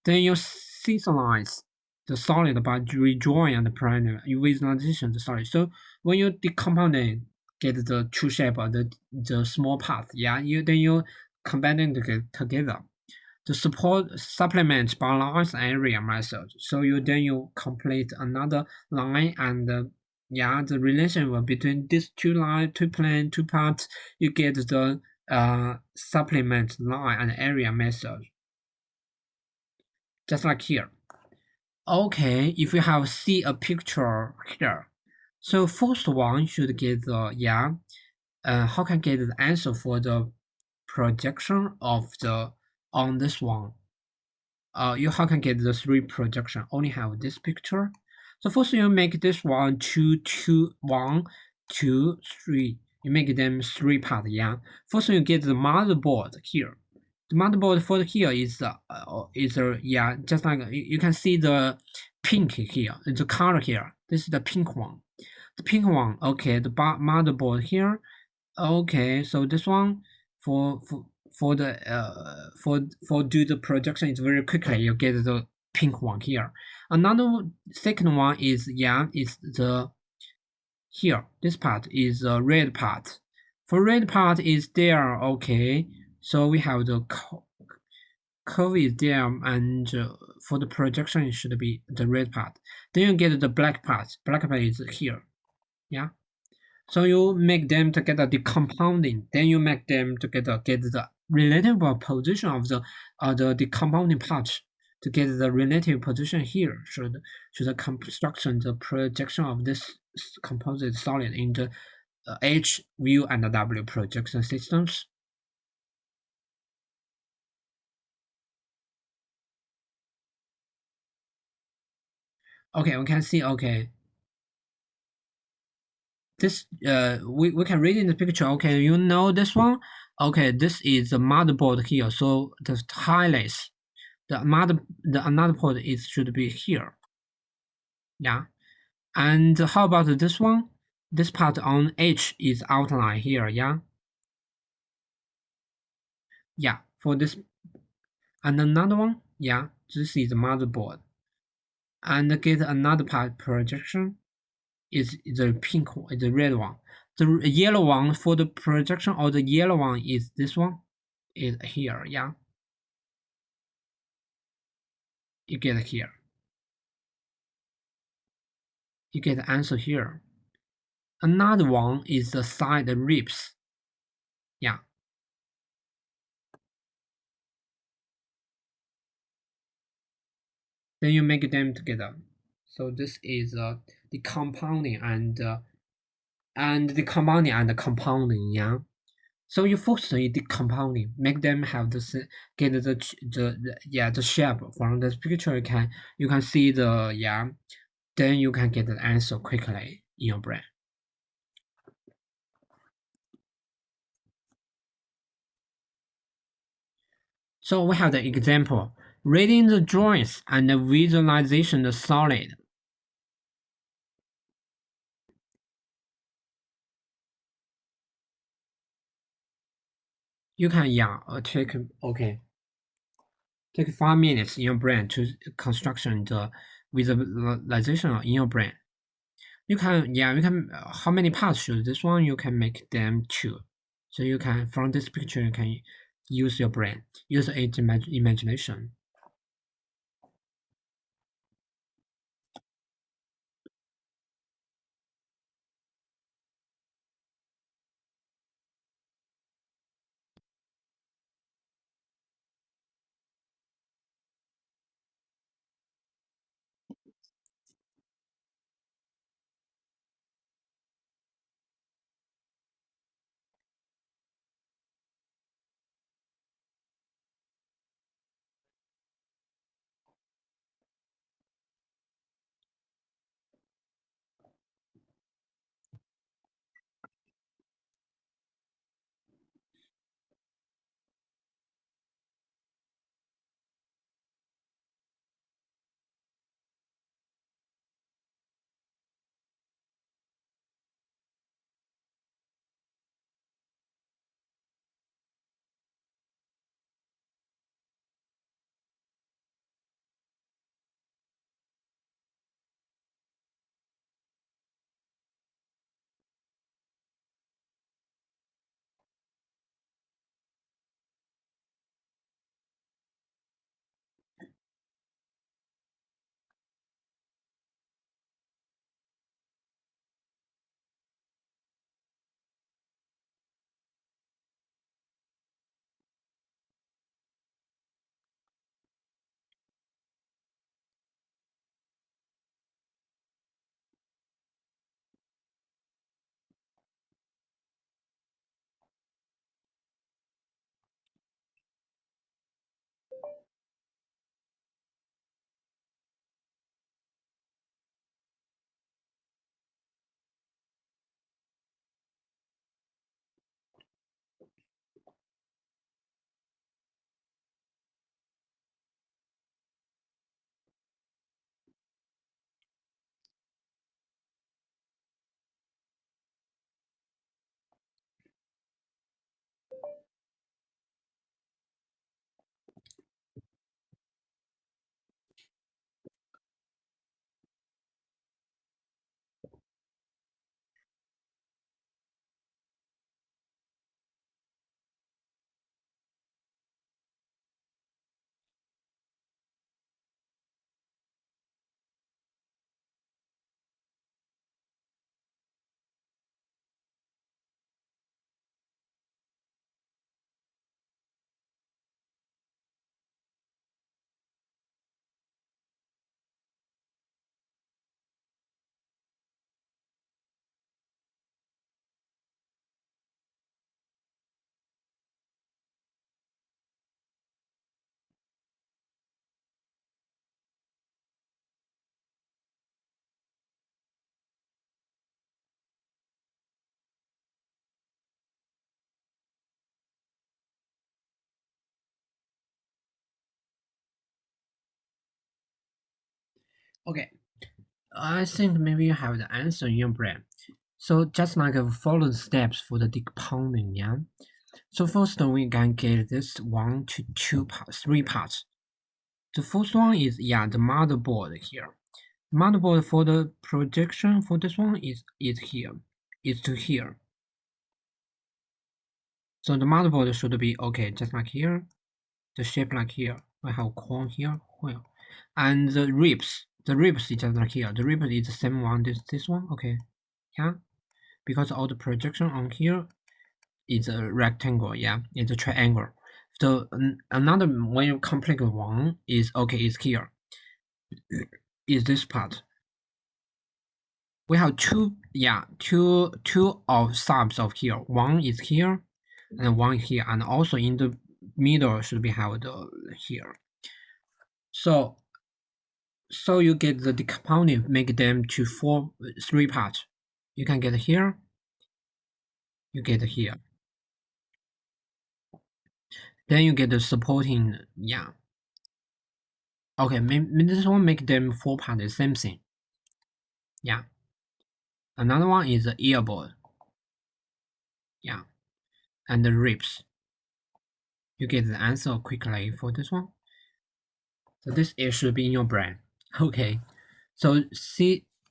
Then you synthesize the solid by rejoin and primitive you visualization the solid. So when you decompose get the true shape of the small parts, you combine them together to supplement balance area method. So you complete another line and the relation between these two plane, two parts, you get the supplement line and area method. Just like here. Okay, if you have see a picture here, so first one should get the how can get the answer for the projection of the on this one. You how can get the three projection only have this picture. So first you make this one two, 1 2 3. You make them three part, yeah. First you get the motherboard here. The motherboard for here is just like you can see the pink here, the color here. This is the pink one. The pink one, okay, the motherboard here. Okay, so this one for for the for do the projection is very quickly. You get the pink one here. Another second one is is the here. This part is the red part. For red part is there. Okay, so we have the curve is there, and for the projection it should be the red part. Then you get the black part. Black part is here. Yeah. So you make them together the compounding, then you make them together get the relative position of the compounding part to get the relative position here. Should the construction the projection of this composite solid in the H view and the W projection systems. Okay, we can see this we can read in the picture. Okay, you know this one. Okay, this is the motherboard here. So the highlights the another port is should be here. Yeah. And how about this one? This part on H is outline here, yeah? Yeah, for this and another one, yeah, this is the motherboard. And get another part projection is the pink one, the red one. The yellow one for the projection or the yellow one is this one, is here, yeah. You get here. You get the answer here. Another one is the side ribs. Yeah. Then you make them together. So this is the compounding and the compounding and the compounding, yeah. So you first the compounding, make them have this get the shape from this picture. You can see the then you can get the answer quickly in your brain. So we have the example, reading the drawings and the visualization the solid. You can, take, take 5 minutes in your brain to construction the visualization in your brain. You can, how many parts should this one? You can make them 2. So you can, from this picture, you can use your brain, use its imagination. Okay, I think maybe you have the answer in your brain. So just like follow the steps for the decompounding, yeah. So first we can get this 1 to 2 parts, 3 parts. The first one is the motherboard here. Motherboard for the projection for this one is here, is to here. So the motherboard should be okay, just like here, the shape like here. We have corn here, well, and the ribs is just like here. The ribs is the same one, this one, okay, yeah, because all the projection on here is a rectangle, yeah, it's a triangle. So another very complex one is is here, is this part. We have two of subs of here. One is here, and one here, and also in the middle should be held here. So you get the decompounding, make them to 3 parts. You can get here, you get here. Then you get the supporting, yeah. Okay, maybe this one make them 4 part the same thing. Yeah. Another one is the earboard. Yeah. And the ribs. You get the answer quickly for this one. So this it should be in your brain. Okay. So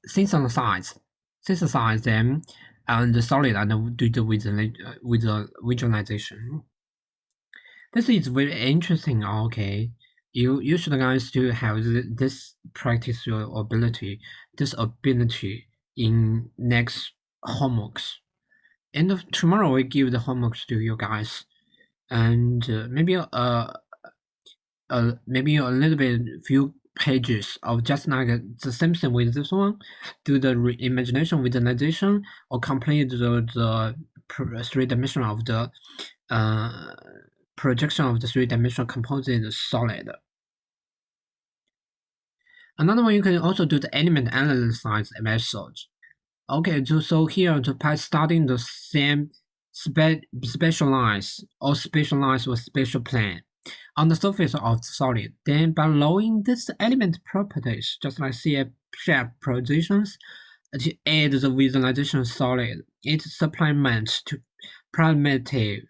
synthesize them and the solid and do the with the visualization. This is very interesting. Okay, you should guys to have this practice your ability, this ability in next homeworks. And tomorrow we give the homeworks to you guys, and maybe a little bit few pages of just like the same thing with this one, do the imagination visualization or complete the three dimensional of the uh, projection of the three-dimensional composite solid. Another one you can also do the element analysis method. Okay, so here by studying the same specialize with spatial plane on the surface of the solid, then by knowing this element properties, just like shape positions, to add the visualization solid, it supplements to primitive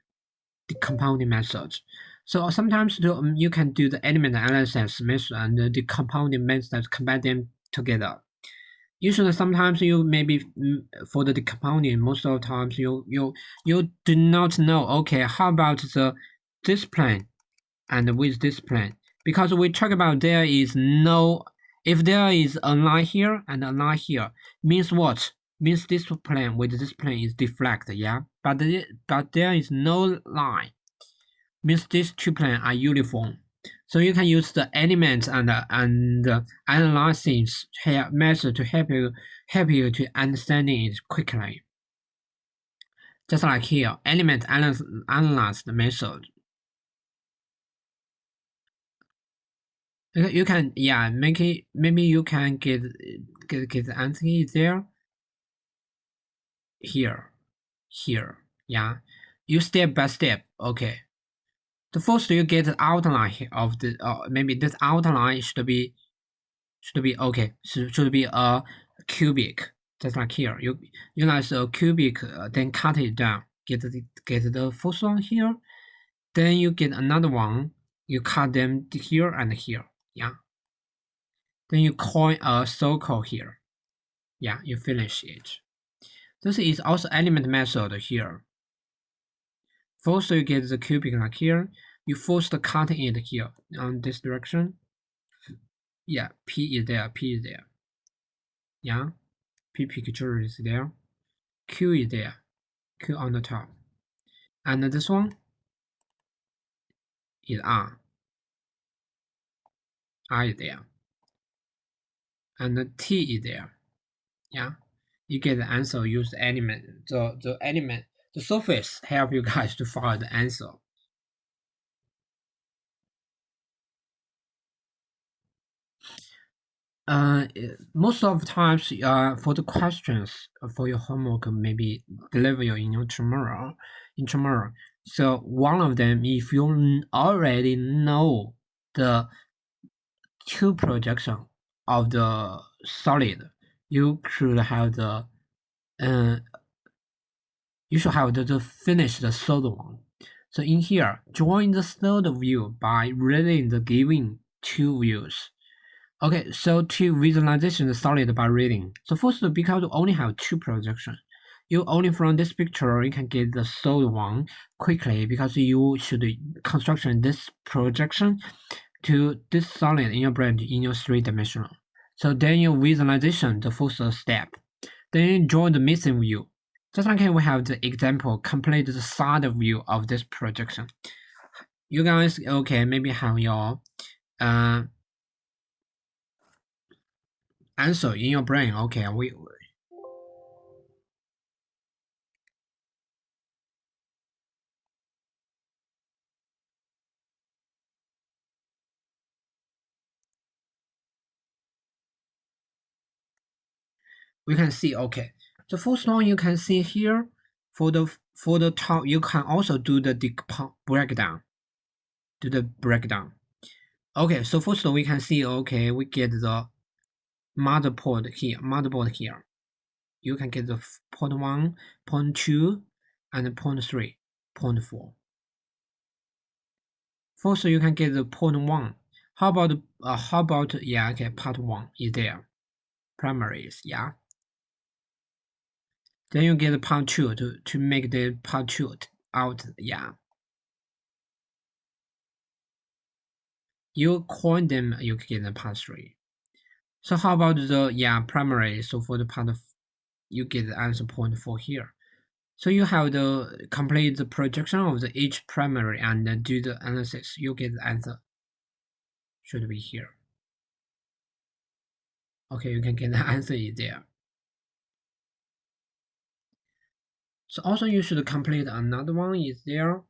the compounding method. So sometimes you can do the element analysis method and the compounding method, combine them together. Usually, sometimes you maybe for the decompounding, most of the times you do not know. Okay, how about this plane and with this plane? Because we talk about there is no, if there is a line here and a line here, means what? Means this plane with this plane is deflect, yeah. But there is no line, means these two planes are uniform. So you can use the elements and analysis method to help you to understanding it quickly. Just like here, element analyze the method. You can make it. Maybe you can get the answer there. Here, You step by step. Okay. The first you get the outline of the maybe this outline should be okay. Should be a cubic, just like here. You like a cubic, then cut it down. Get the first one here, then you get another one. You cut them here and here. Yeah. Then you coin a circle here. Yeah, you finish it. This is also element method here. First you get the cubic like here. You first cut it here on this direction. Yeah, P is there. Yeah, P picture is there. Q is there. Q on the top. And this one is R. R is there. And the T is there. Yeah. You get the answer, use the element. The surface help you guys to find the answer. Most of the times, for the questions for your homework, maybe deliver you in tomorrow. So one of them, if you already know the two projection of the solid, you should have the finish the third one. So in here, join the third view by reading the given two views. Okay, so to visualization the solid by reading. So first, because you only have two projections, you only from this picture you can get the third one quickly because you should construction this projection to this solid in your brain in your three-dimensional. So then your visualization the first step. Then you join the missing view. Just like we have the example, complete the side view of this projection. You guys, okay, maybe have your answer in your brain. Okay, we can see. Okay, the first one you can see here for the top. You can also do the breakdown. do the breakdown. Okay, so first we can see, okay, we get the motherboard here. You can get the port 1, port 2, and port 3, port 4. First, you can get the port 1. How about, yeah, okay, part 1 is there. Primaries, yeah. Then you get part 2 to make the part 2 out, yeah. You coin them, you get the part 3. So how about the, yeah, primary? So for the part of, you get the answer point 4 here. So you have to complete the projection of the each primary and then do the analysis. You get the answer. Should be here. Okay, you can get the answer is there. So also you should complete another one is there.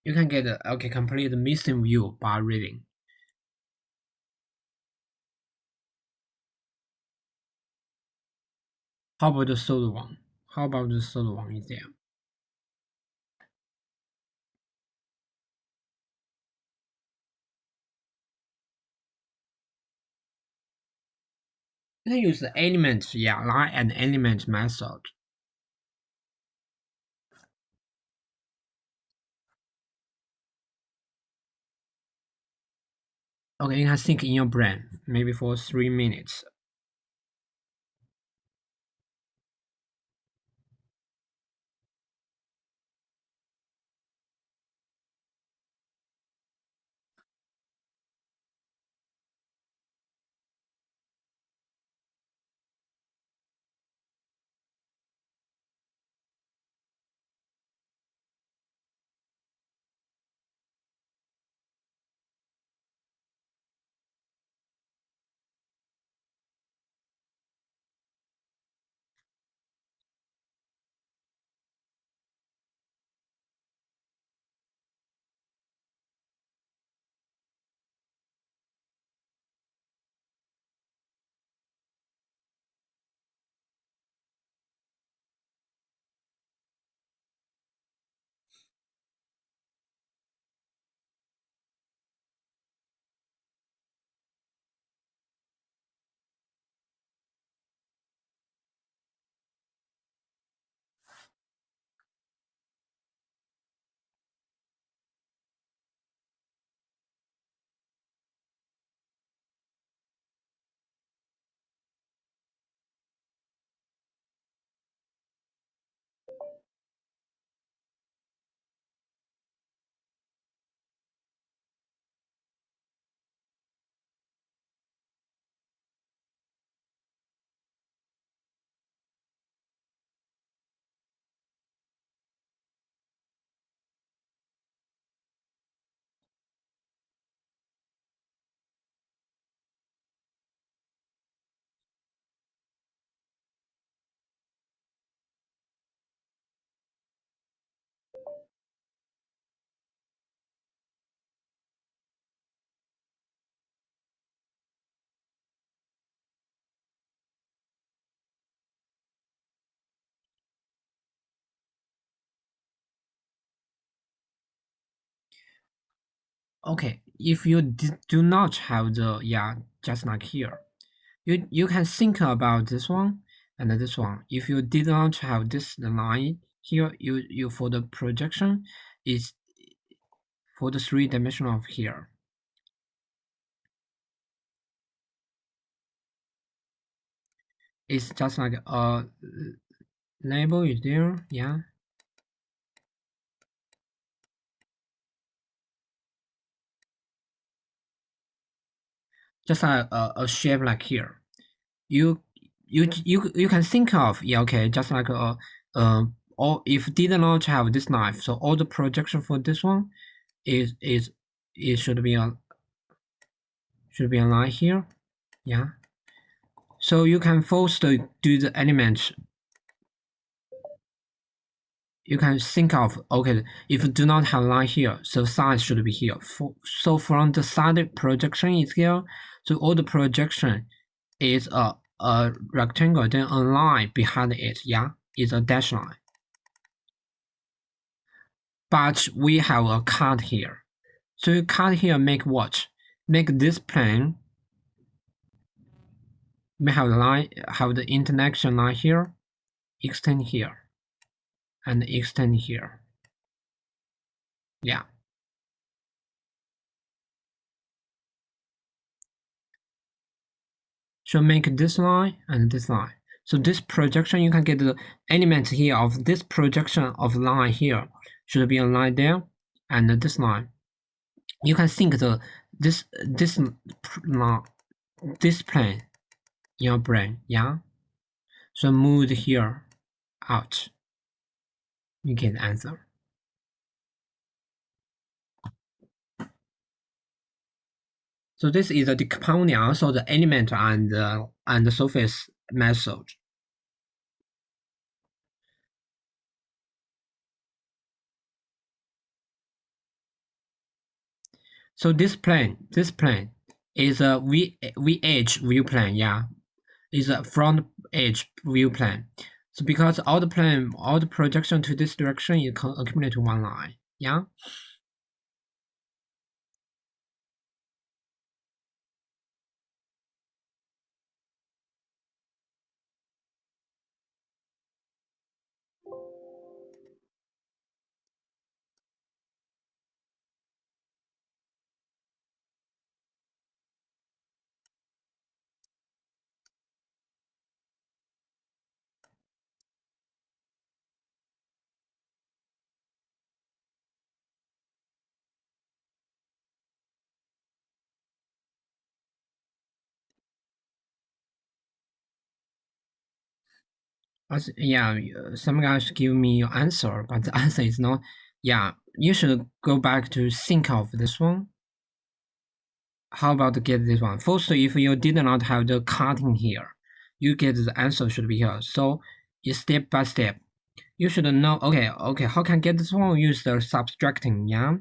You can get okay, complete the missing view by reading. How about the third one? How about the third one is there? You can use the element, yeah, line and element method. Okay, you can think in your brain, maybe for 3 minutes. Okay, if you do not have the, yeah, just like here, you can think about this one and this one. If you did not have this line here, you for the projection is for the 3-dimensional of here. It's just like a label is there, yeah. Just like a shape like here. You can think of, yeah, okay, just like or if did not have this knife, so all the projection for this one is it should be a line here. Yeah. So you can first do the element. You can think of, okay, if you do not have line here, so side should be here. So from the side projection is here, so all the projection is a rectangle, then a line behind it, yeah, is a dash line. But we have a cut here. So you cut here, make what? Make this plane, may have the line, have the intersection line here, extend here, and extend here. Yeah. So make this line and this line. So this projection, you can get the element here of this projection of line here should be a line there, and this line. You can think this plane in your brain, yeah. So move here out. You get the answer. So this is the decompounding also the element and the surface method. So this plane is a VH view plane, yeah, is a front edge view plane. So because all the projection to this direction is accumulate to one line, yeah. Yeah, some guys give me your answer, but the answer is not. Yeah, you should go back to think of this one. How about to get this one? First, if you did not have the cutting here, you get the answer should be here. So it's step by step. You should know, okay, how can I get this one? Use the subtracting, yeah?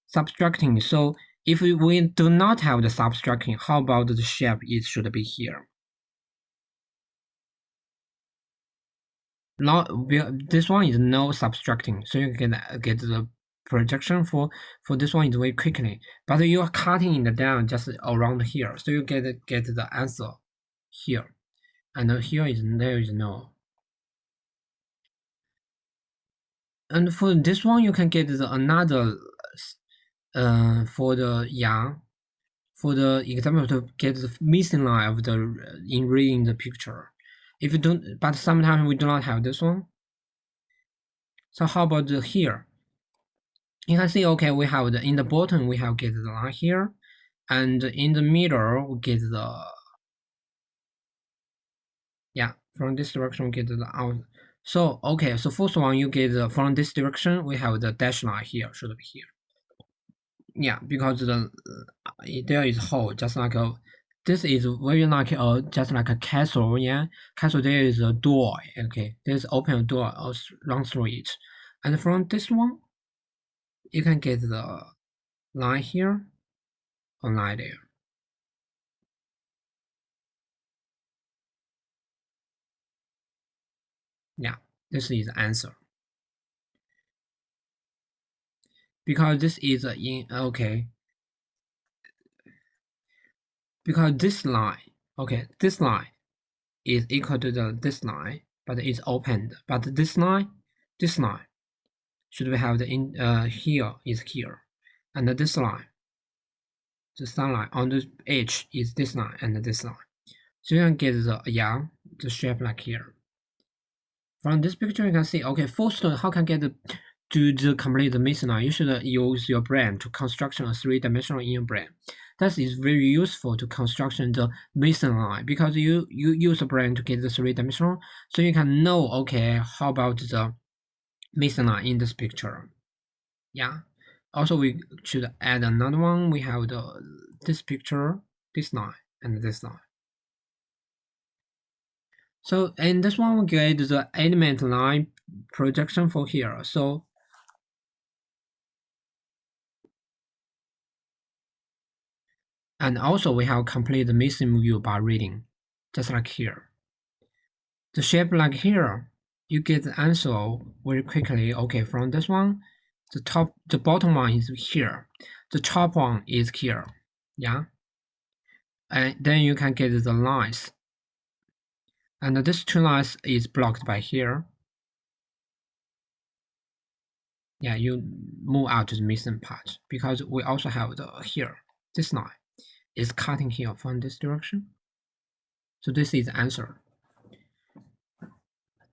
Subtracting. So if we do not have the subtracting, how about the shape? It should be here. Now this one is no subtracting, so you can get the projection for this one is very quickly. But you are cutting it down just around here, so you get the answer here, and here is there is no. And for this one, you can get the another for the for the example to get the missing line of the in reading the picture. If you don't, but sometimes we do not have this one. So how about the here? You can see, okay, we have the in the bottom we have get the line here, and in the middle we get the from this direction we get the out. So okay, so first one you get from this direction we have the dash line here should be here. Yeah, because there is hole just like a this is very like just like a castle, yeah. Castle there is a door, okay. There's open a door run through it, and from this one you can get the line here or line there. Yeah, this is the answer. Because this is in okay. Because this line, okay, this line is equal to this line, but it's opened. But this line should we have the in here is here, and this line, the sunlight on the edge is this line and this line. So you can get the shape like here. From this picture, you can see, okay, first, how can I get to the complete missing line? You should use your brain to construction a three-dimensional in your brain. That is very useful to construction the missing line because you use the brain to get the three-dimensional, so you can know, okay, how about the missing line in this picture? Yeah. Also, we should add another one. We have this picture, this line, and this line. So in this one, we get the element line projection for here. So and also we have complete the missing view by reading, just like here. The shape like here, you get the answer very quickly. Okay, from this one, the bottom one is here. The top one is here. Yeah. And then you can get the lines. And this two lines is blocked by here. Yeah, you move out the missing part because we also have the here. This line is cutting here from this direction. So this is the answer.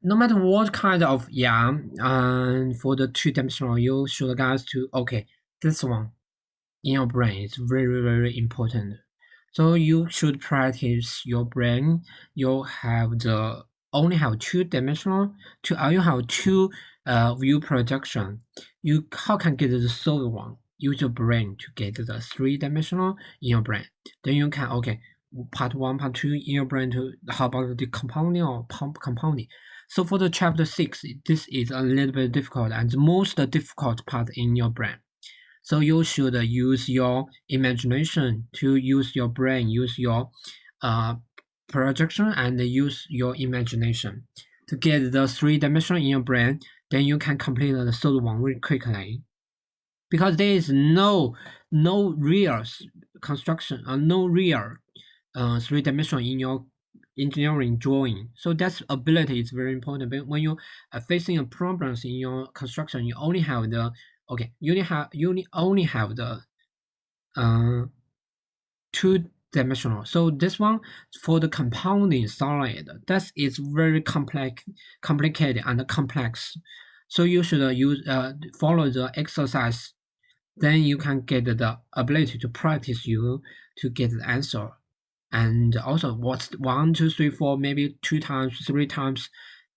No matter what kind of and for the two-dimensional, you should guys to okay, this one in your brain is very very important. So you should practice your brain. You have the only have two-dimensional you have two view projection. You how can get the third one? Use your brain to get the three-dimensional in your brain. Then you can okay part one, part two in your brain to how about the compounding or compounding. So for the chapter 6, this is a little bit difficult and the most difficult part in your brain. So you should use your imagination to use your brain, use your projection and use your imagination to get the three dimension in your brain. Then you can complete the third one very quickly because there is no real construction no real three dimension in your engineering drawing. So that ability is very important. But when you are facing a problems in your construction, you only have the okay, only have the uh, two-dimensional. So this one for the compounding solid, that is very complicated and complex. So you should use follow the exercise. Then you can get the ability to practice you to get the answer. And also what's 1, 2, 3, 4, maybe 2 times, 3 times,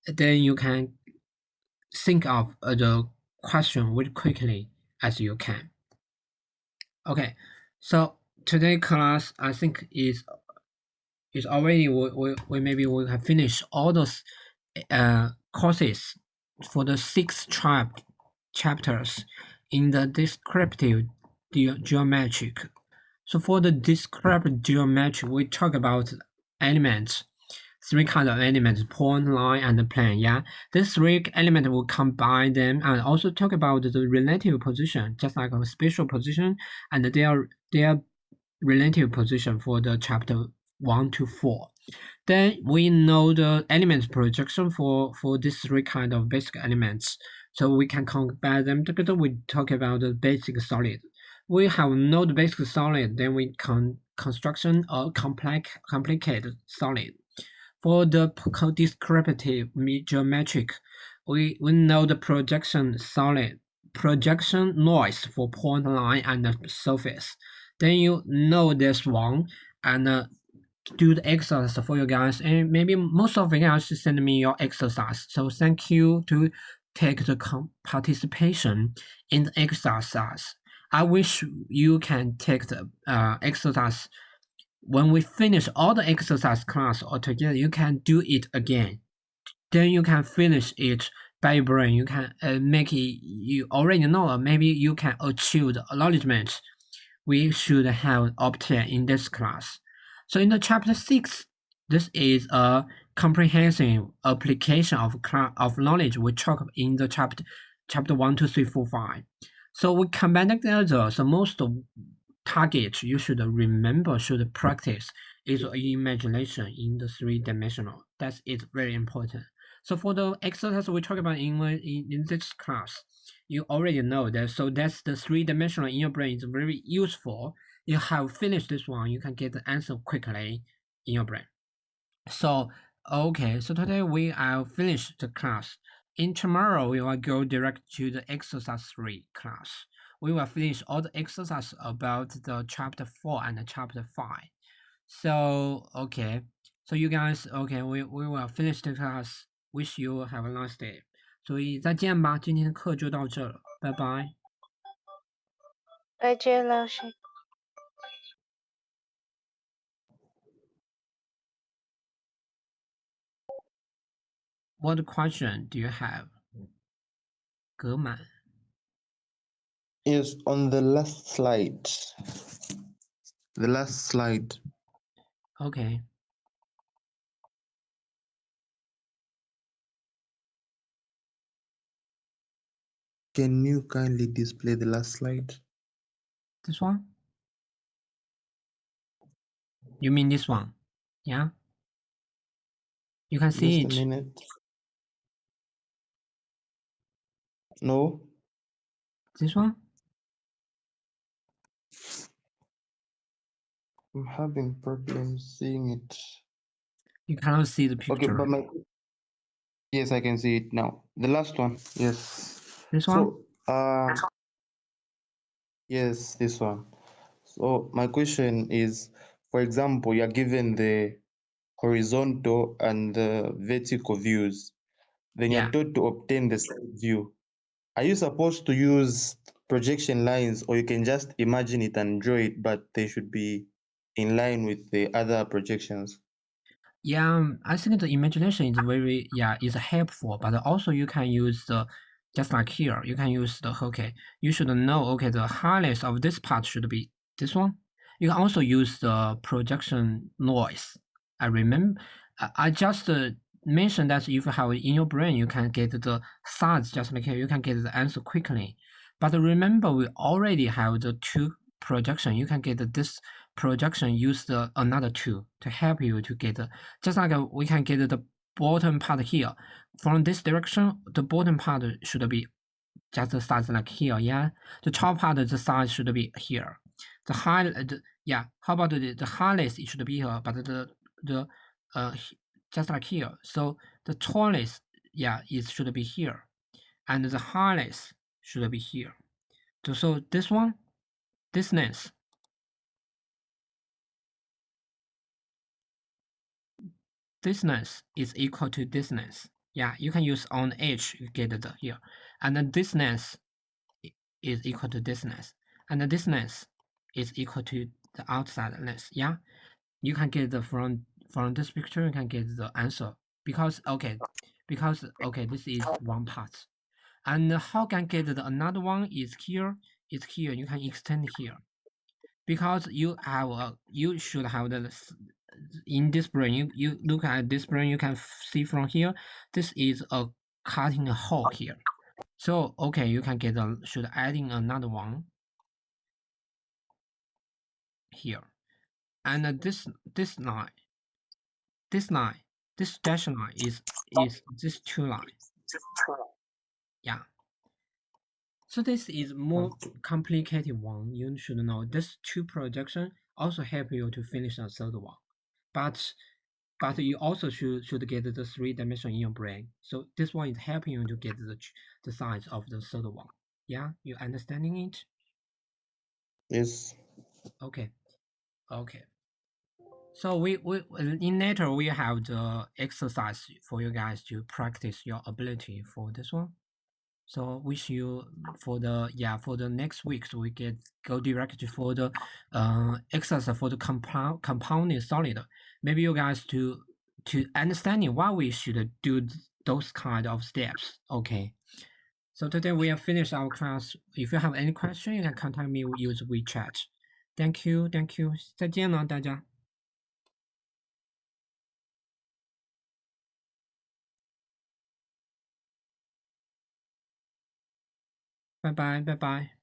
then you can think of the question very quickly as you can. Okay, so today class I think is already we maybe we have finished all those courses for the 6 chapters in the descriptive geometric. So for the descriptive geometry, we talk about elements, 3 kind of elements: point, line, and plane. Yeah, these 3 elements will combine them and also talk about the relative position, just like a spatial position and their relative position for the chapter 1 to 4. Then we know the element projection for these 3 kind of basic elements. So we can combine them together. We talk about the basic solid. We have know the basic solid, then we can construction a complicated solid. For the descriptive geometric, we know the projection solid, projection noise for point, line, and the surface. Then you know this one and do the exercise for you guys. And maybe most of you guys send me your exercise. So thank you to take the participation in the exercise. I wish you can take the exercise. When we finish all the exercise class altogether, you can do it again. Then you can finish it by your brain. You can make it, you already know, maybe you can achieve the acknowledgement we should have obtained in this class. So in the chapter 6, this is a comprehensive application of knowledge we talk in the chapter 1, 2, 3, 4, 5. So we combine together. So most target you should remember, should practice is imagination in the 3-dimensional. That is very important. So for the exercise we talk about in this class, you already know that. So that's the 3-dimensional in your brain is very useful. You have finished this one, you can get the answer quickly in your brain. So okay, so today we are finished the class. In tomorrow we will go direct to the exercise 3 class. We will finish all the exercise about the chapter 4 and the chapter 5. So okay, so you guys okay, we will finish the class. Wish you have a nice day. 所以再见吧，今天的课就到这了，拜拜。再见，老师。What question do you have? 隔满. Yes, on the last slide. The last slide. Okay. Can you kindly display the last slide? This one? You mean this one? Yeah? You can see Just a it. minute. No? This one? I'm having problems seeing it. You cannot see the Okay, but picture. yes, I can see it now. The last one, yes. This one? So, yes, this one. So my question is, for example, you're given the horizontal and the vertical views. Then you're Yeah. told to obtain the side view. Are you supposed to use projection lines, or you can just imagine it and draw it, but they should be in line with the other projections? Yeah, I think the imagination is very, is helpful, but also you can use the, just like here, you can use the, okay, you should know, okay, the highlights of this part should be this one. You can also use the projection noise. I remember, I just mentioned that if you have it in your brain, you can get the sides just like here, you can get the answer quickly. But remember, we already have the two projection. You can get this projection, use the another two to help you to get just like we can get the bottom part here. From this direction, the bottom part should be just the size like here, yeah. The top part, the size should be here. The high, how about the highest? It should be here, but the just like here. So the tallest, it should be here, and the highest should be here. So this one, distance is equal to distance. Yeah, you can use on edge, you get the here. And the distance is equal to distance. And the distance is equal to the outside length. Yeah, you can get the from this picture, you can get the answer. Because this is one part. And how can get the another one is here, you can extend here. Because you should have the in this brain, you look at this brain, you can see from here, this is a cutting a hole here. So okay, you can get should adding another one here, and this line, this dash line is this two line. Yeah. So this is more complicated one. You should know this two projection also help you to finish the third one, but you also should get the three dimension in your brain. So this one is helping you to get the size of the third one. Yeah, you understanding it? Yes. Okay. So we in later we have the exercise for you guys to practice your ability for this one. So wish you for the next week, so we go directly for the exercise for the compounding solid. Maybe you guys to understanding why we should do those kind of steps. Okay. So today we have finished our class. If you have any question, you can contact me. Use WeChat. Thank you. 再见了，大家。拜拜。